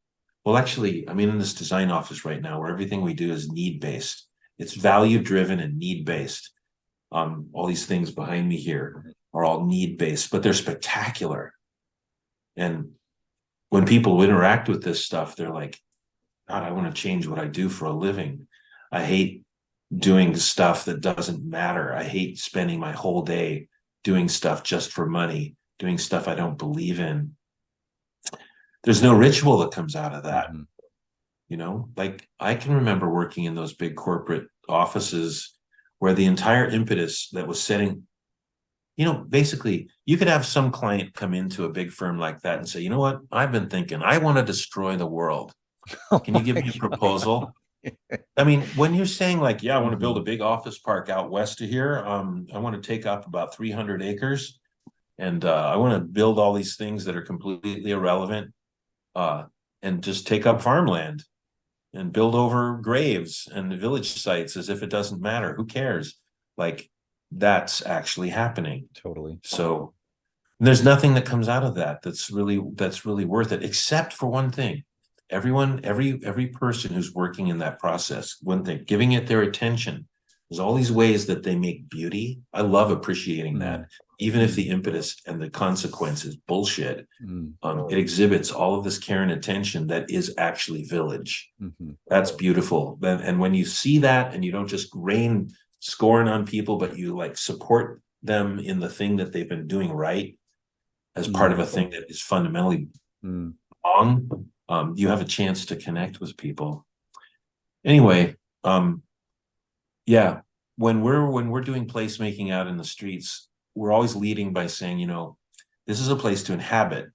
well, actually, I'm in this design office right now where everything we do is need-based. It's value-driven and need-based. All these things behind me here. are all need-based, but they're spectacular. And when people interact with this stuff, they're like, God, I want to change what I do for a living. I hate doing stuff that doesn't matter. I hate spending my whole day doing stuff just for money, doing stuff I don't believe in. There's no ritual that comes out of that. Mm-hmm. Like I can remember working in those big corporate offices where the entire impetus that was setting, basically you could have some client come into a big firm like that and say, you know what, I've been thinking, I want to destroy the world. Oh Can you give my me a God. proposal? I mean, when you're saying like, yeah, I want to build a Mhm. big office park out west of here, I want to take up about 300 acres, and I want to build all these things that are completely irrelevant, uh, and just take up farmland and build over graves and village sites as if it doesn't matter. Who cares? Like that's actually happening. Totally. So there's nothing that comes out of that that's really worth it, except for one thing. Every person who's working in that process, one thing, giving it their attention. There's all these ways that they make beauty. I love appreciating that, even if the impetus and the consequence is bullshit. Mm. It exhibits all of this care and attention that is actually village. Mm-hmm. That's beautiful. And when you see that, and you don't just rain scorn on people, but you like support them in the thing that they've been doing right, as part of a thing that is fundamentally wrong, you have a chance to connect with people. Anyway, yeah, when we're doing placemaking out in the streets, we're always leading by saying, this is a place to inhabit.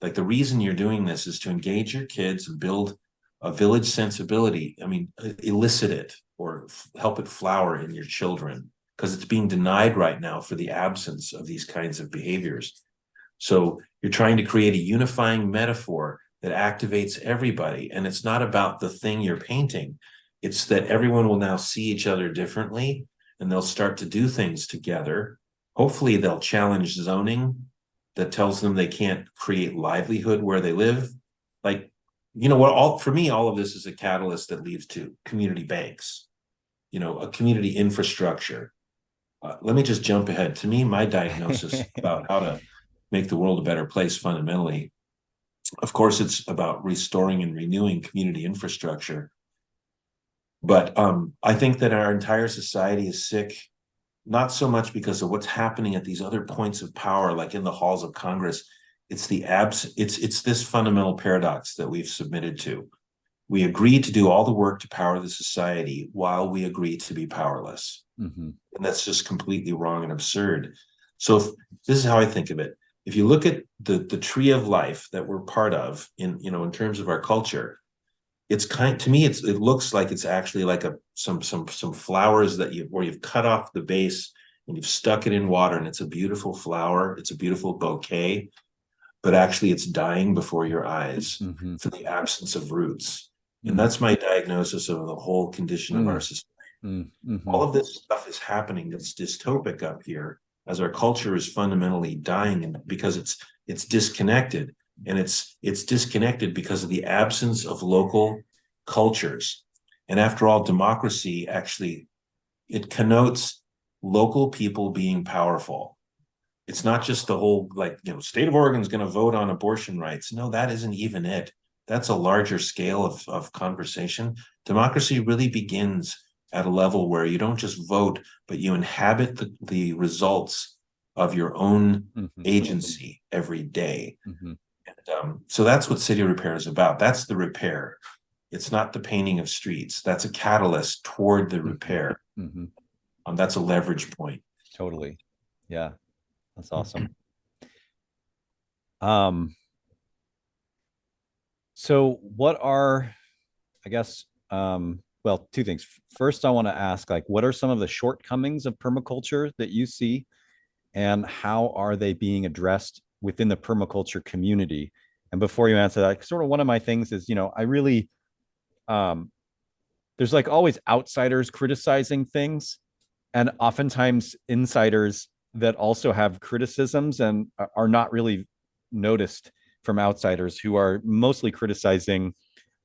Like the reason you're doing this is to engage your kids and build a village sensibility. I mean, elicit it or help it flower in your children, because it's being denied right now for the absence of these kinds of behaviors. So you're trying to create a unifying metaphor that activates everybody. And it's not about the thing you're painting. It's that everyone will now see each other differently, and they'll start to do things together. Hopefully they'll challenge zoning that tells them they can't create livelihood where they live. Like, for me, all of this is a catalyst that leads to community banks, a community infrastructure. Let me just jump ahead. To me, my diagnosis about how to make the world a better place fundamentally, of course, it's about restoring and renewing community infrastructure. But I think that our entire society is sick, not so much because of what's happening at these other points of power, like in the halls of Congress. It's it's this fundamental paradox that we've submitted to. We agree to do all the work to power the society while we agree to be powerless. Mm-hmm. And that's just completely wrong and absurd. So this is how I think of it. If you look at the tree of life that we're part of in terms of our culture, it's to me, it looks like it's actually like some flowers where you've cut off the base and you've stuck it in water, and it's a beautiful flower. It's a beautiful bouquet, but actually it's dying before your eyes for the absence of roots. And that's my diagnosis of the whole condition of our society. All of this stuff is happening that's dystopic up here, as our culture is fundamentally dying, because it's disconnected. And it's disconnected because of the absence of local cultures. And after all, democracy actually, it connotes local people being powerful. It's not just the whole, state of Oregon is going to vote on abortion rights. No, that isn't even it. That's a larger scale of conversation. Democracy really begins at a level where you don't just vote, but you inhabit the results of your own agency every day. So that's what city repair is about. That's the repair. It's not the painting of streets. That's a catalyst toward the repair. That's a leverage point. Totally. Yeah. That's awesome. So what are, I guess, well, two things. First, I want to ask, what are some of the shortcomings of permaculture that you see, and how are they being addressed within the permaculture community? And before you answer that, sort of one of my things is, I really, there's always outsiders criticizing things, and oftentimes insiders that also have criticisms and are not really noticed from outsiders, who are mostly criticizing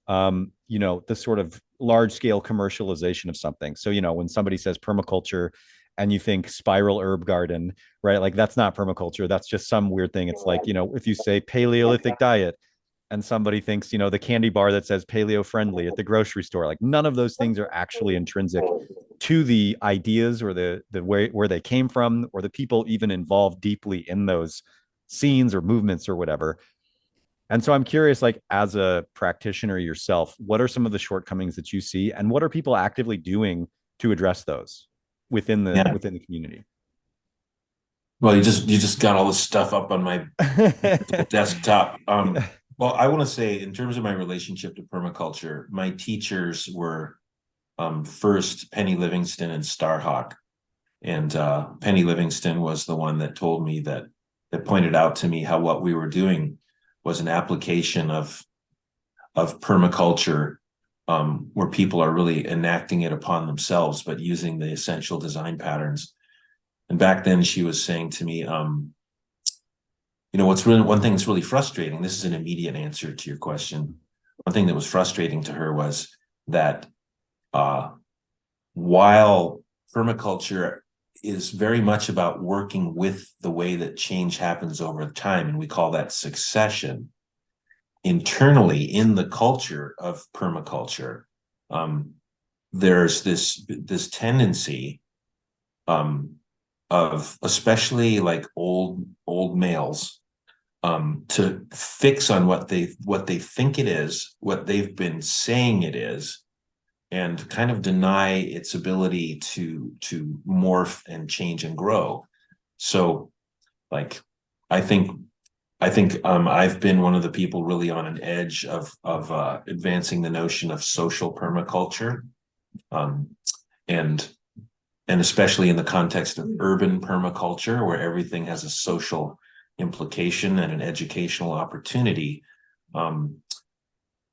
the sort of large scale commercialization of something. So when somebody says permaculture and you think spiral herb garden, right? Like that's not permaculture. That's just some weird thing. It's like, if you say Paleolithic diet and somebody thinks, the candy bar that says paleo friendly at the grocery store, like none of those things are actually intrinsic to the ideas or the way where they came from or the people even involved deeply in those scenes or movements or whatever. And so I'm curious, like as a practitioner yourself, what are some of the shortcomings that you see, and what are people actively doing to address those Yeah. within the community? Well, you just got all this stuff up on my desktop. Well, I want to say, in terms of my relationship to permaculture, my teachers were first Penny Livingston and Starhawk. And Penny Livingston was the one that told me that pointed out to me how what we were doing was an application of permaculture, where people are really enacting it upon themselves, but using the essential design patterns. And back then, she was saying to me, what's really one thing that's really frustrating. This is an immediate answer to your question. One thing that was frustrating to her was that while permaculture is very much about working with the way that change happens over time, and we call that succession, internally in the culture of permaculture, there's this tendency of, especially like old males, to fix on what they think it is, what they've been saying it is, and kind of deny its ability to morph and change and grow. So, like, I think I've been one of the people really on an edge of advancing the notion of social permaculture, um, and especially in the context of urban permaculture, where everything has a social implication and an educational opportunity.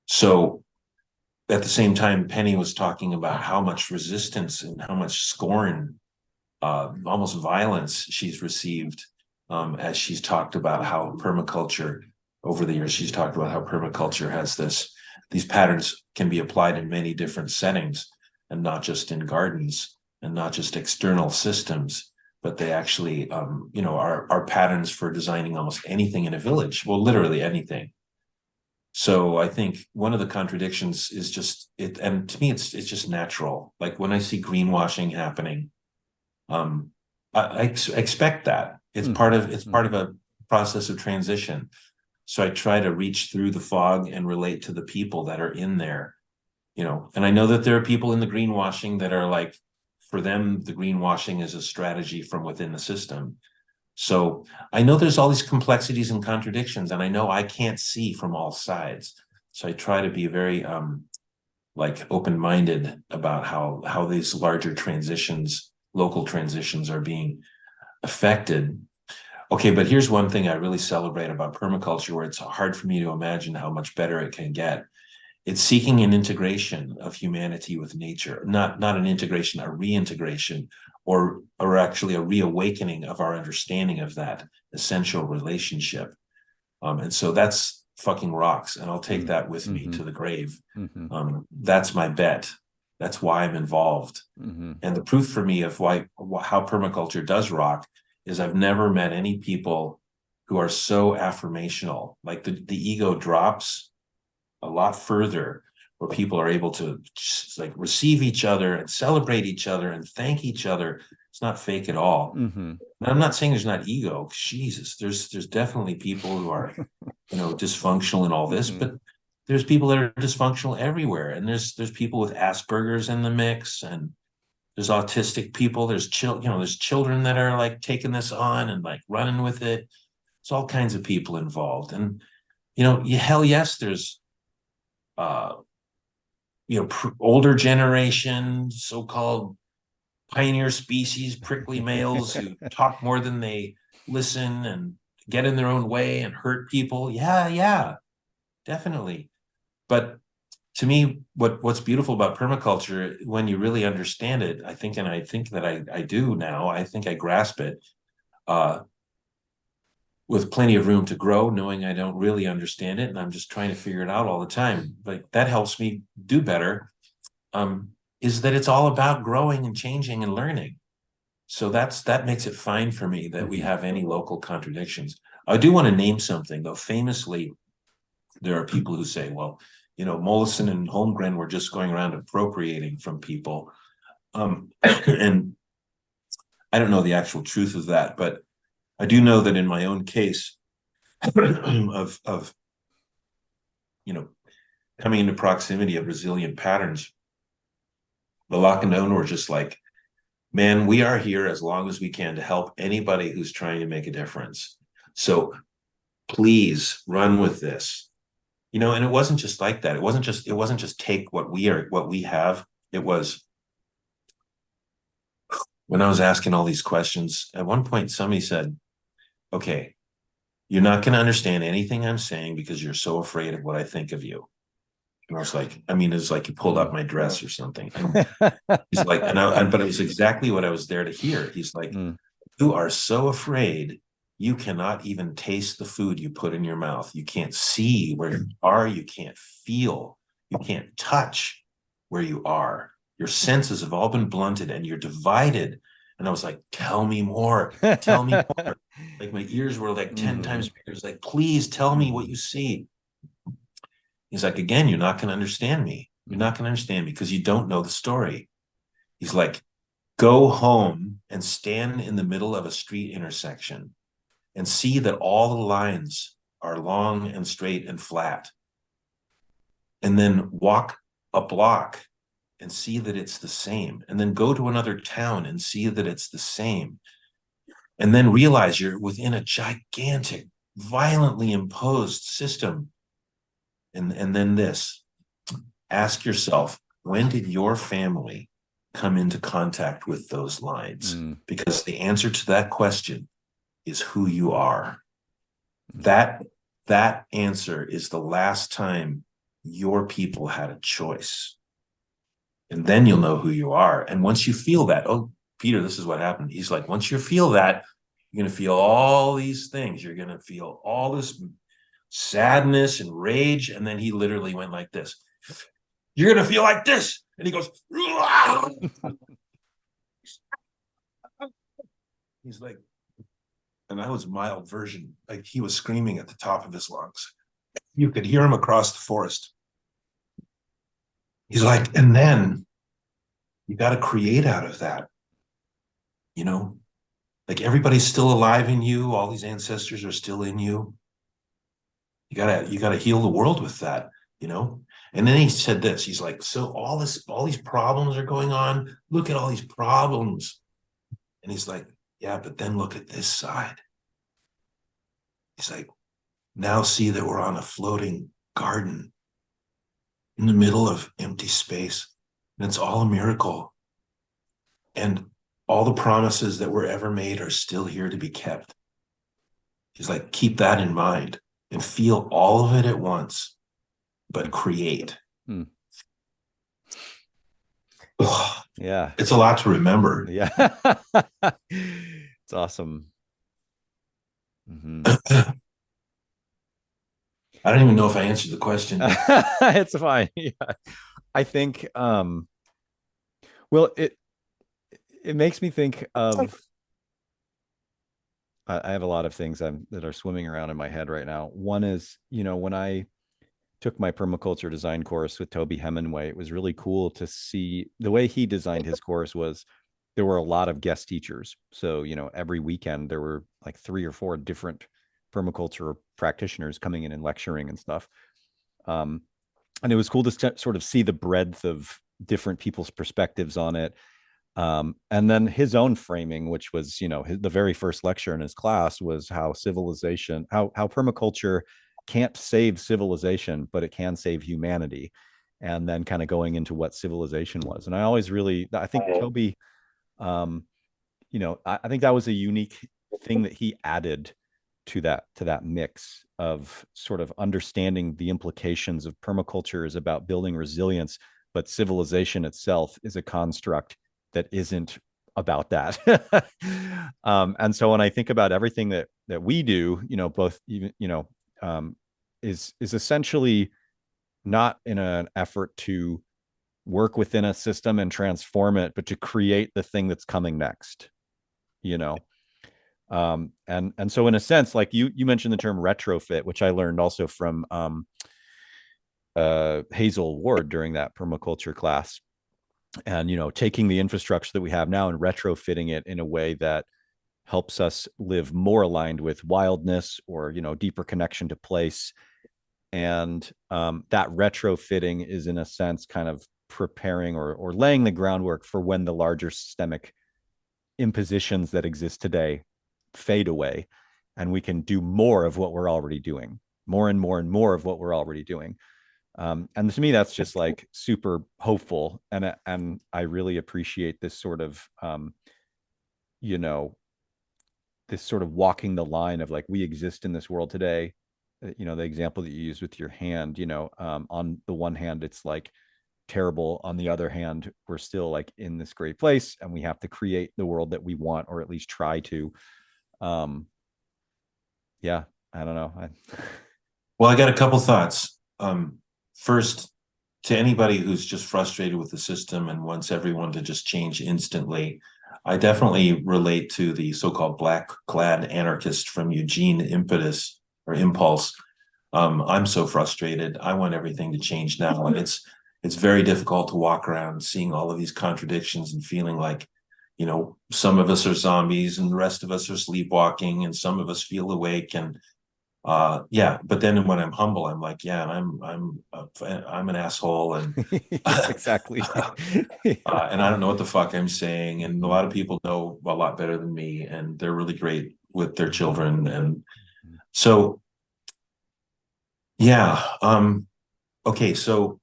So at the same time, Penny was talking about how much resistance and how much scorn, almost violence, she's received, as she's talked about how permaculture, over the years, she's talked about how permaculture has these patterns can be applied in many different settings, and not just in gardens and not just external systems, but they actually, are patterns for designing almost anything in a village. Well, literally anything. So I think one of the contradictions is just it, and to me, it's just natural. Like when I see greenwashing happening, I expect that it's part of a process of transition. So I try to reach through the fog and relate to the people that are in there, And I know that there are people in the greenwashing that are like, for them, the greenwashing is a strategy from within the system. So I know there's all these complexities and contradictions, and I know I can't see from all sides. So I try to be very like open-minded about how these larger transitions, local transitions, are being affected. Okay, but here's one thing I really celebrate about permaculture, where it's hard for me to imagine how much better it can get. It's seeking an integration of humanity with nature, not an integration, a reintegration, or actually a reawakening of our understanding of that essential relationship. And so that's fucking rocks, and I'll take that with me to the grave. That's my bet. That's why I'm involved. And the proof for me of how permaculture does rock is I've never met any people who are so affirmational. Like the ego drops a lot further, where people are able to just like receive each other and celebrate each other and thank each other. It's not fake at all. And I'm not saying there's not ego. Jesus, there's definitely people who are, dysfunctional in all this, but there's people that are dysfunctional everywhere. And there's people with Asperger's in the mix, and there's autistic people. There's there's children that are like taking this on and like running with it. There's all kinds of people involved. And, hell yes, there's older generation, so-called pioneer species, prickly males who talk more than they listen and get in their own way and hurt people. Yeah, definitely. But to me, what's beautiful about permaculture, when you really understand it, I think that I do now, I think I grasp it, with plenty of room to grow, knowing I don't really understand it, and I'm just trying to figure it out all the time. Like that helps me do better. Is that it's all about growing and changing and learning. So that makes it fine for me that we have any local contradictions. I do want to name something though. Famously, there are people who say, well, Mollison and Holmgren were just going around appropriating from people. And I don't know the actual truth of that, but I do know that in my own case of coming into proximity of resilient patterns, the Lacandone were just like, man, we are here as long as we can to help anybody who's trying to make a difference. So please run with this. And it wasn't just like that. It wasn't just take what we have. It was, when I was asking all these questions, at one point somebody said, okay, you're not going to understand anything I'm saying because you're so afraid of what I think of you. And I was like, it's like you pulled up my dress or something. And he's like, but it was exactly what I was there to hear. He's like, you are so afraid you cannot even taste the food you put in your mouth. You can't see where you are. You can't feel. You can't touch where you are. Your senses have all been blunted and you're divided. And I was like, tell me more. Tell me more. Like my ears were like 10 times bigger. It was like, please tell me what you see. He's like, again, you're not going to understand me. You're not going to understand me because you don't know the story. He's like, go home and stand in the middle of a street intersection and see that all the lines are long and straight and flat. And then walk a block and see that it's the same. And then go to another town and see that it's the same. And then realize you're within a gigantic, violently imposed system. And then this, ask yourself, when did your family come into contact with those lines? Because the answer to that question is who you are. That answer is the last time your people had a choice. And then you'll know who you are. And once you feel that, oh, Peter, this is what happened. He's like, once you feel that, you're going to feel all these things. You're going to feel all this sadness and rage. And then he literally went like this. You're going to feel like this. And he goes, he's like, and I was mild version. Like he was screaming at the top of his lungs. You could hear him across the forest. He's like, and then you got to create out of that. Like everybody's still alive in you. All these ancestors are still in you. You gotta heal the world with that, And then he said this. He's like, so all these problems are going on. Look at all these problems. And he's like, yeah, but then look at this side. He's like, now see that we're on a floating garden in the middle of empty space. And it's all a miracle. And all the promises that were ever made are still here to be kept. He's like, keep that in mind and feel all of it at once, but create. Yeah. It's a lot to remember. Yeah. It's awesome. I don't even know if I answered the question. It's fine. Yeah. I think, well, it makes me think of, I have a lot of things that are swimming around in my head right now. One is, when I took my permaculture design course with Toby Hemingway, it was really cool to see the way he designed his course was there were a lot of guest teachers. So, every weekend there were like 3 or 4 different permaculture practitioners coming in and lecturing and stuff. And it was cool to sort of see the breadth of different people's perspectives on it. And then his own framing, which was, the very first lecture in his class was how permaculture can't save civilization, but it can save humanity. And then kind of going into what civilization was. And I think Toby, I think that was a unique thing that he added to that mix of sort of understanding the implications of permaculture is about building resilience, but civilization itself is a construct that isn't about that. And so when I think about everything that we do, both even, is essentially not in an effort to work within a system and transform it, but to create the thing that's coming next. you know. And so in a sense, like you mentioned the term retrofit, which I learned also from Hazel Ward during that permaculture class. And taking the infrastructure that we have now and retrofitting it in a way that helps us live more aligned with wildness, or deeper connection to place. And that retrofitting is in a sense kind of preparing or laying the groundwork for when the larger systemic impositions that exist today fade away, and we can do more of what we're already doing, more and more and more of what we're already doing. And to me, that's just like super hopeful, and I really appreciate this sort of you know this sort of walking the line of like, we exist in this world today. The example that you use with your hand, on the one hand it's like terrible, on the other hand we're still like in this great place, and we have to create the world that we want, or at least try to. um yeah, I don't know. Well, I got a couple thoughts. First, to anybody who's just frustrated with the system and wants everyone to just change instantly, I definitely relate to the so-called black-clad anarchist from Eugene Impetus or Impulse. I'm so frustrated. I want everything to change now, and it's very difficult to walk around seeing all of these contradictions and feeling like, some of us are zombies and the rest of us are sleepwalking, and some of us feel awake. And yeah, but then when I'm humble, I'm like, yeah, I'm an asshole, and Yeah, exactly. and I don't know what the fuck I'm saying, and a lot of people know a lot better than me, and they're really great with their children. And so yeah, okay, so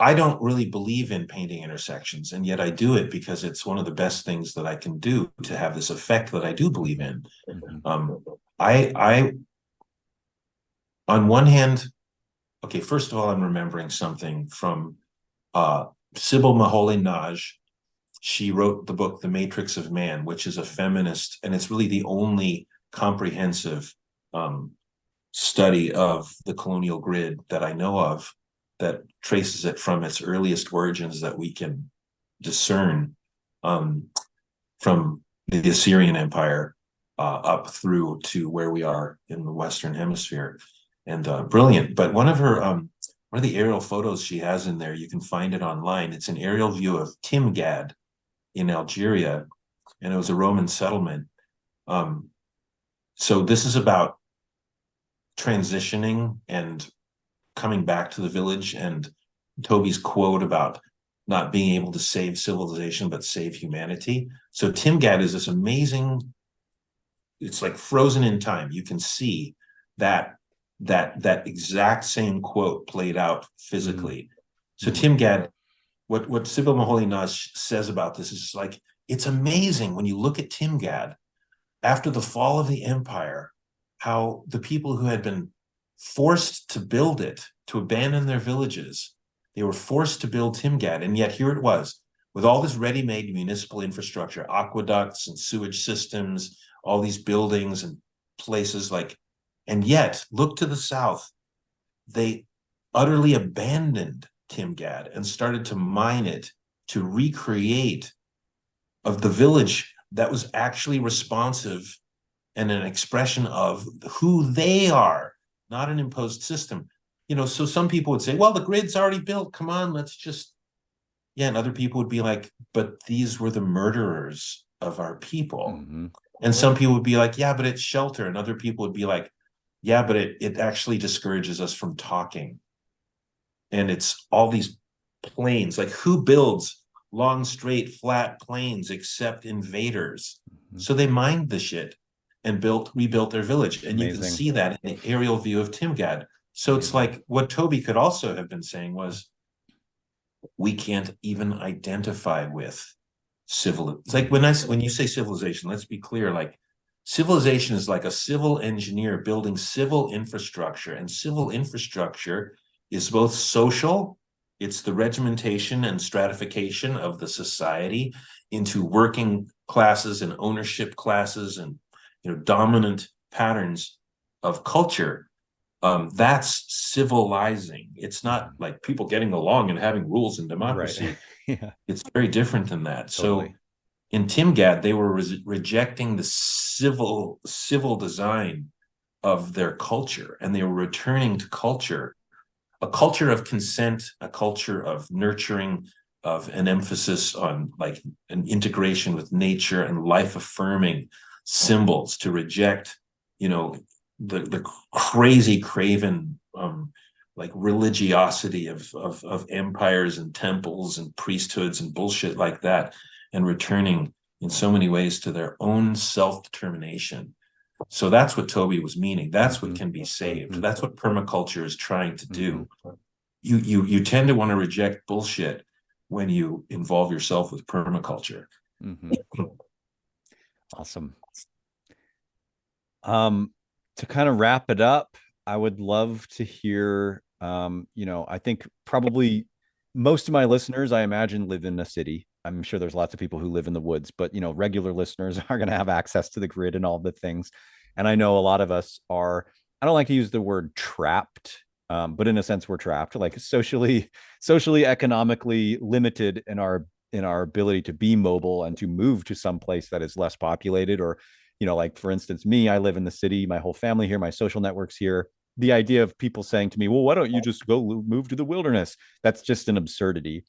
I don't really believe in painting intersections, and yet I do it because it's one of the best things that I can do to have this effect that I do believe in. Mhm. um I on one hand, okay, first of all, I'm remembering something from uh, Sybil Moholy-Nagy. She wrote the book The Matrix of Man, which is a feminist, and it's really the only comprehensive study of the colonial grid that I know of, that traces it from its earliest origins that we can discern, from the Assyrian Empire up through to where we are in the Western Hemisphere. And brilliant. But one of the aerial photos she has in there, you can find it online. It's an aerial view of Timgad in Algeria, and it was a Roman settlement. Um, so this is about transitioning and coming back to the village, and Toby's quote about not being able to save civilization but save humanity. So Timgad is this amazing, it's like frozen in time. You can see that exact same quote played out physically. So Timgad, what Sybil Moholy-Nagy says about this is like, it's amazing when you look at Timgad after the fall of the empire, how the people who had been forced to build it, to abandon their villages, they were forced to build Timgad. And yet here it was, with all this ready-made municipal infrastructure, aqueducts and sewage systems, all these buildings and places like, and yet look to the south, they utterly abandoned Timgad and started to mine it to recreate of the village that was actually responsive and an expression of who they are, not an imposed system. So some people would say, well, the grid's already built. Come on, let's just, yeah. And other people would be like, but these were the murderers of our people. Mm-hmm. And some people would be like, yeah, but it's shelter. And other people would be like, yeah, but it actually discourages us from talking. And it's all these plains. Like, who builds long, straight, flat plains except invaders? Mm-hmm. So they mined the shit and rebuilt their village. And you can Amazing. see that in the aerial view of Timgad. So it's like what Toby could also have been saying was, we can't even identify with civil. It's like when you say civilization, let's be clear, like civilization is like a civil engineer building civil infrastructure, and civil infrastructure is both social, it's the regimentation and stratification of the society into working classes and ownership classes and dominant patterns of culture. That's civilizing. It's not like people getting along and having rules and Right. democracy. Yeah, It's very different than that. So totally. in Timgad, they were rejecting the civil design of their culture, and they were returning to culture, a culture of consent, a culture of nurturing, of an emphasis on like an integration with nature and life affirming symbols, to reject, you know, the crazy craven like religiosity of empires and temples and priesthoods and bullshit like that, and returning in so many ways to their own self-determination. So that's what Toby was meaning. That's what can be saved. That's what permaculture is trying to do. You tend to want to reject bullshit when you involve yourself with permaculture. Awesome. To kind of wrap it up, I would love to hear, I think probably most of my listeners, I imagine, live in a city. I'm sure there's lots of people who live in the woods, but regular listeners are going to have access to the grid and all the things. And I know a lot of us are, I don't like to use the word trapped, but in a sense we're trapped, like socially, economically limited in our ability to be mobile and to move to some place that is less populated. Or like for instance, me, I live in the city, my whole family here, my social networks here. The idea of people saying to me, well, why don't you just go move to the wilderness? That's just an absurdity.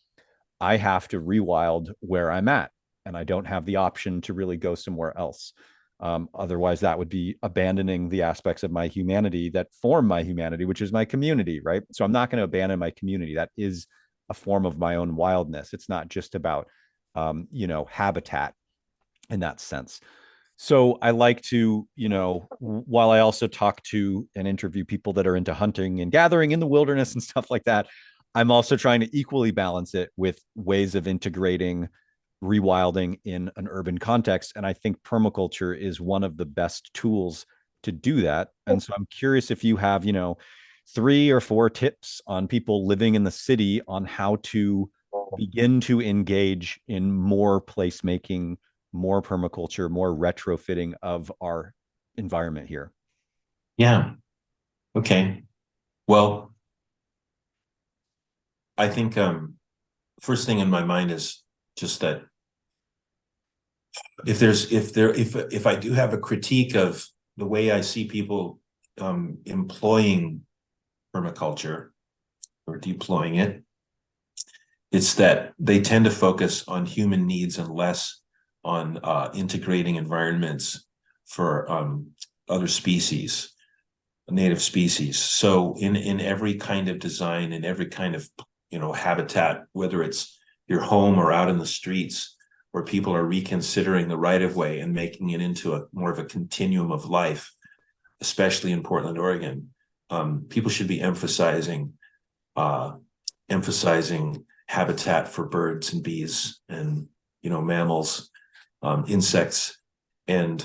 I have to rewild where I'm at, and I don't have the option to really go somewhere else. Otherwise, that would be abandoning the aspects of my humanity that form my humanity, which is my community, right? So I'm not going to abandon my community. That is a form of my own wildness. It's not just about, habitat in that sense. So I like to, while I also talk to and interview people that are into hunting and gathering in the wilderness and stuff like that, I'm also trying to equally balance it with ways of integrating rewilding in an urban context. And I think permaculture is one of the best tools to do that. And so I'm curious if you have, 3 or 4 tips on people living in the city on how to begin to engage in more placemaking, more permaculture, more retrofitting of our environment here. Yeah. Okay. Well, I think first thing in my mind is just that if I do have a critique of the way I see people employing permaculture or deploying it, it's that they tend to focus on human needs and less on integrating environments for other species, native species. So in every kind of design, in every kind of habitat, whether it's your home or out in the streets, where people are reconsidering the right of way and making it into a more of a continuum of life, especially in Portland, Oregon, people should be emphasizing habitat for birds and bees and mammals, insects. And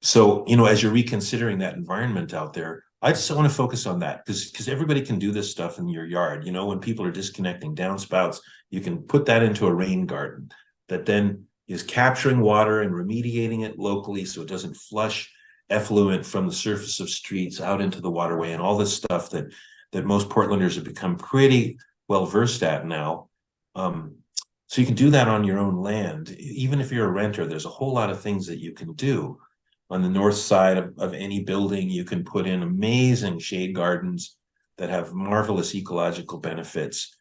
so as you're reconsidering that environment out there, I just want to focus on that because everybody can do this stuff in your yard. When people are disconnecting downspouts, you can put that into a rain garden that then is capturing water and remediating it locally so it doesn't flush effluent from the surface of streets out into the waterway, and all this stuff that most Portlanders have become pretty well versed at now. So you can do that on your own land. Even if you're a renter, there's a whole lot of things that you can do. On the north side of any building, you can put in amazing shade gardens that have marvelous ecological benefits.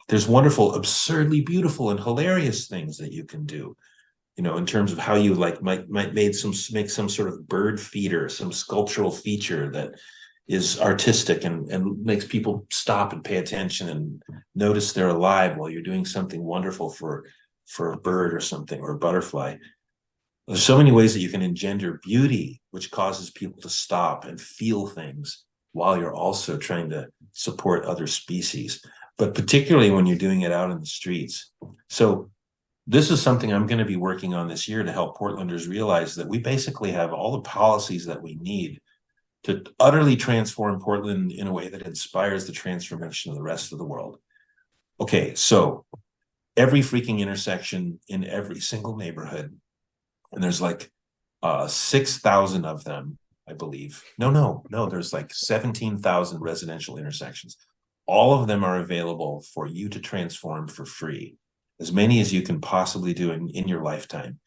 There's wonderful, absurdly beautiful and hilarious things that you can do, in terms of how you might make some sort of bird feeder, some sculptural feature that is artistic and makes people stop and pay attention and notice they're alive while you're doing something wonderful for a bird or something, or a butterfly. There's so many ways that you can engender beauty, which causes people to stop and feel things while you're also trying to support other species, but particularly when you're doing it out in the streets. So this is something I'm going to be working on this year to help Portlanders realize that we basically have all the policies that we need to utterly transform Portland in a way that inspires the transformation of the rest of the world. Okay, so every freaking intersection in every single neighborhood, and there's 6,000 of them, I believe. No, there's 17,000 residential intersections. All of them are available for you to transform for free. as many as you can possibly do in your lifetime.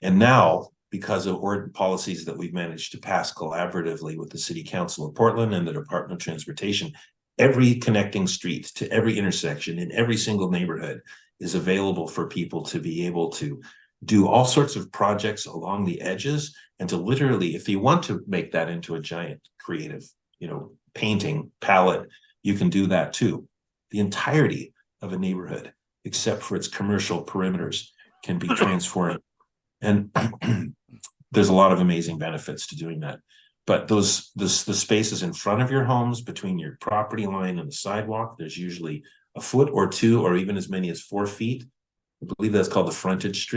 And now, because of policies that we've managed to pass collaboratively with the City Council of Portland and the Department of Transportation, every connecting street to every intersection in every single neighborhood is available for people to be able to do all sorts of projects along the edges, and to literally, if you want to make that into a giant creative, painting palette, you can do that too. The entirety of a neighborhood, except for its commercial perimeters, can be transformed. And there's a lot of amazing benefits to doing that. But the spaces in front of your homes, between your property line and the sidewalk, there's usually a foot or two, or even as many as 4 feet. I believe that's called the frontage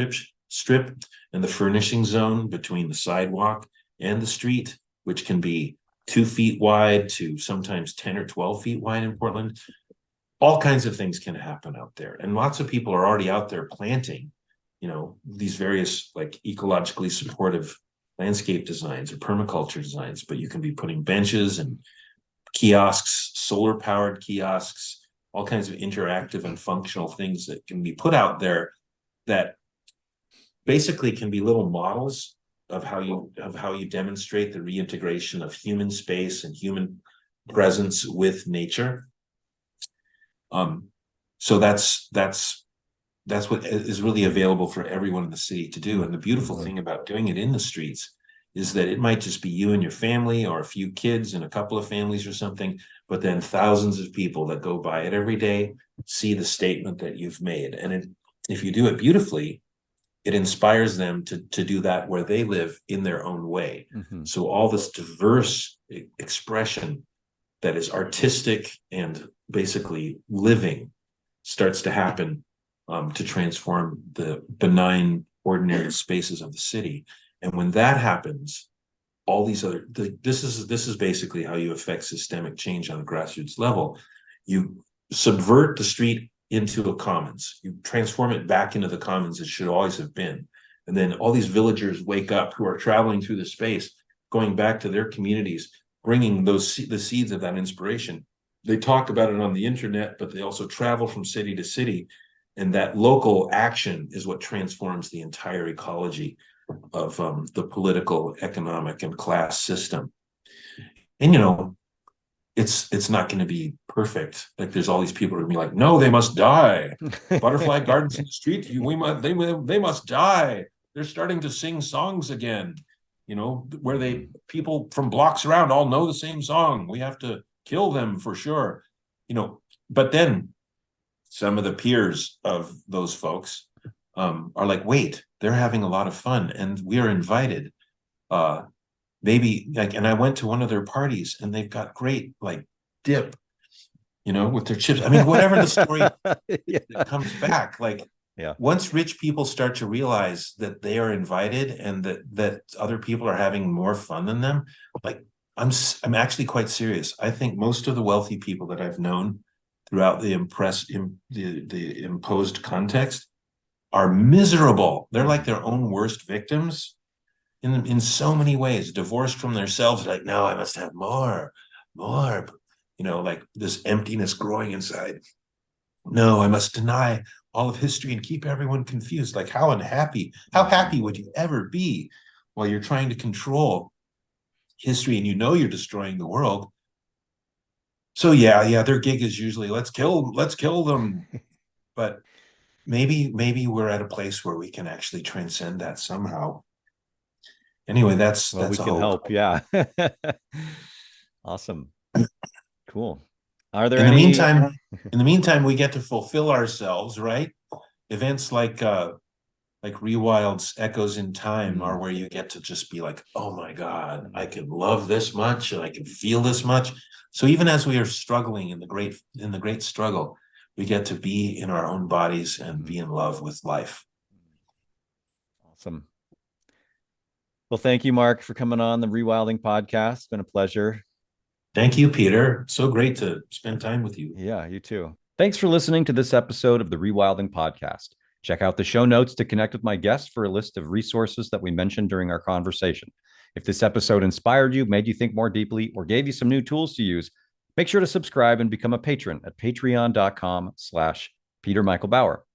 strip, and the furnishing zone between the sidewalk and the street, which can be 2 feet wide to sometimes 10 or 12 feet wide in Portland. All kinds of things can happen out there. And lots of people are already out there planting, these various like ecologically supportive landscape designs or permaculture designs, but you can be putting benches and kiosks, solar powered kiosks, all kinds of interactive and functional things that can be put out there that basically can be little models of how you demonstrate the reintegration of human space and human presence with nature. So that's what is really available for everyone in the city to do. And the beautiful thing about doing it in the streets is that it might just be you and your family, or a few kids and a couple of families or something, but then thousands of people that go by it every day see the statement that you've made. And if you do it beautifully, it inspires them to do that where they live in their own way. So all this diverse expression that is artistic and basically living starts to happen, to transform the benign, ordinary spaces of the city. And when that happens, all these this is basically how you affect systemic change on a grassroots level. You subvert the street into a commons. You transform it back into the commons it should always have been. And then all these villagers wake up who are traveling through the space, going back to their communities, bringing the seeds of that inspiration. They talk about it on the internet, but they also travel from city to city. And that local action is what transforms the entire ecology of the political, economic, and class system. And it's not going to be perfect. Like, there's all these people who are going to be like, no, they must die. Butterfly gardens in the street, they must die. They're starting to sing songs again, where people from blocks around all know the same song. We have to kill them for sure. But then some of the peers of those folks are like, wait, they're having a lot of fun and we are invited. Maybe and I went to one of their parties and they've got great dip, with their chips. I mean, whatever the story that comes back, once rich people start to realize that they are invited and that other people are having more fun than them, I'm actually quite serious. I think most of the wealthy people that I've known throughout the imposed context are miserable. They're like their own worst victims in so many ways, divorced from themselves. Like, no, I must have more, this emptiness growing inside. No, I must deny all of history and keep everyone confused. Like, how happy would you ever be while you're trying to control history and you're destroying the world? So yeah, their gig is usually let's kill them. But maybe we're at a place where we can actually transcend that somehow. Anyway, that's we can help. Yeah. Awesome. Cool. Are there in the meantime, we get to fulfill ourselves, right? Events like Rewild's Echoes in Time are where you get to just be like, oh my God, I can love this much and I can feel this much. So even as we are struggling in the great struggle, we get to be in our own bodies and be in love with life. Awesome. Well, thank you, Mark, for coming on the Rewilding podcast. It's been a pleasure. Thank you, Peter. So great to spend time with you. Yeah, you too. Thanks for listening to this episode of the Rewilding podcast. Check out the show notes to connect with my guests for a list of resources that we mentioned during our conversation. If this episode inspired you, made you think more deeply, or gave you some new tools to use, make sure to subscribe and become a patron at patreon.com/Peter Michael Bauer.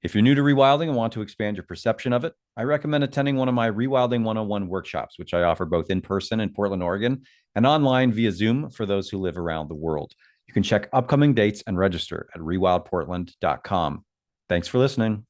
If you're new to rewilding and want to expand your perception of it, I recommend attending one of my Rewilding 101 workshops, which I offer both in person in Portland, Oregon, and online via Zoom for those who live around the world. You can check upcoming dates and register at rewildportland.com. Thanks for listening.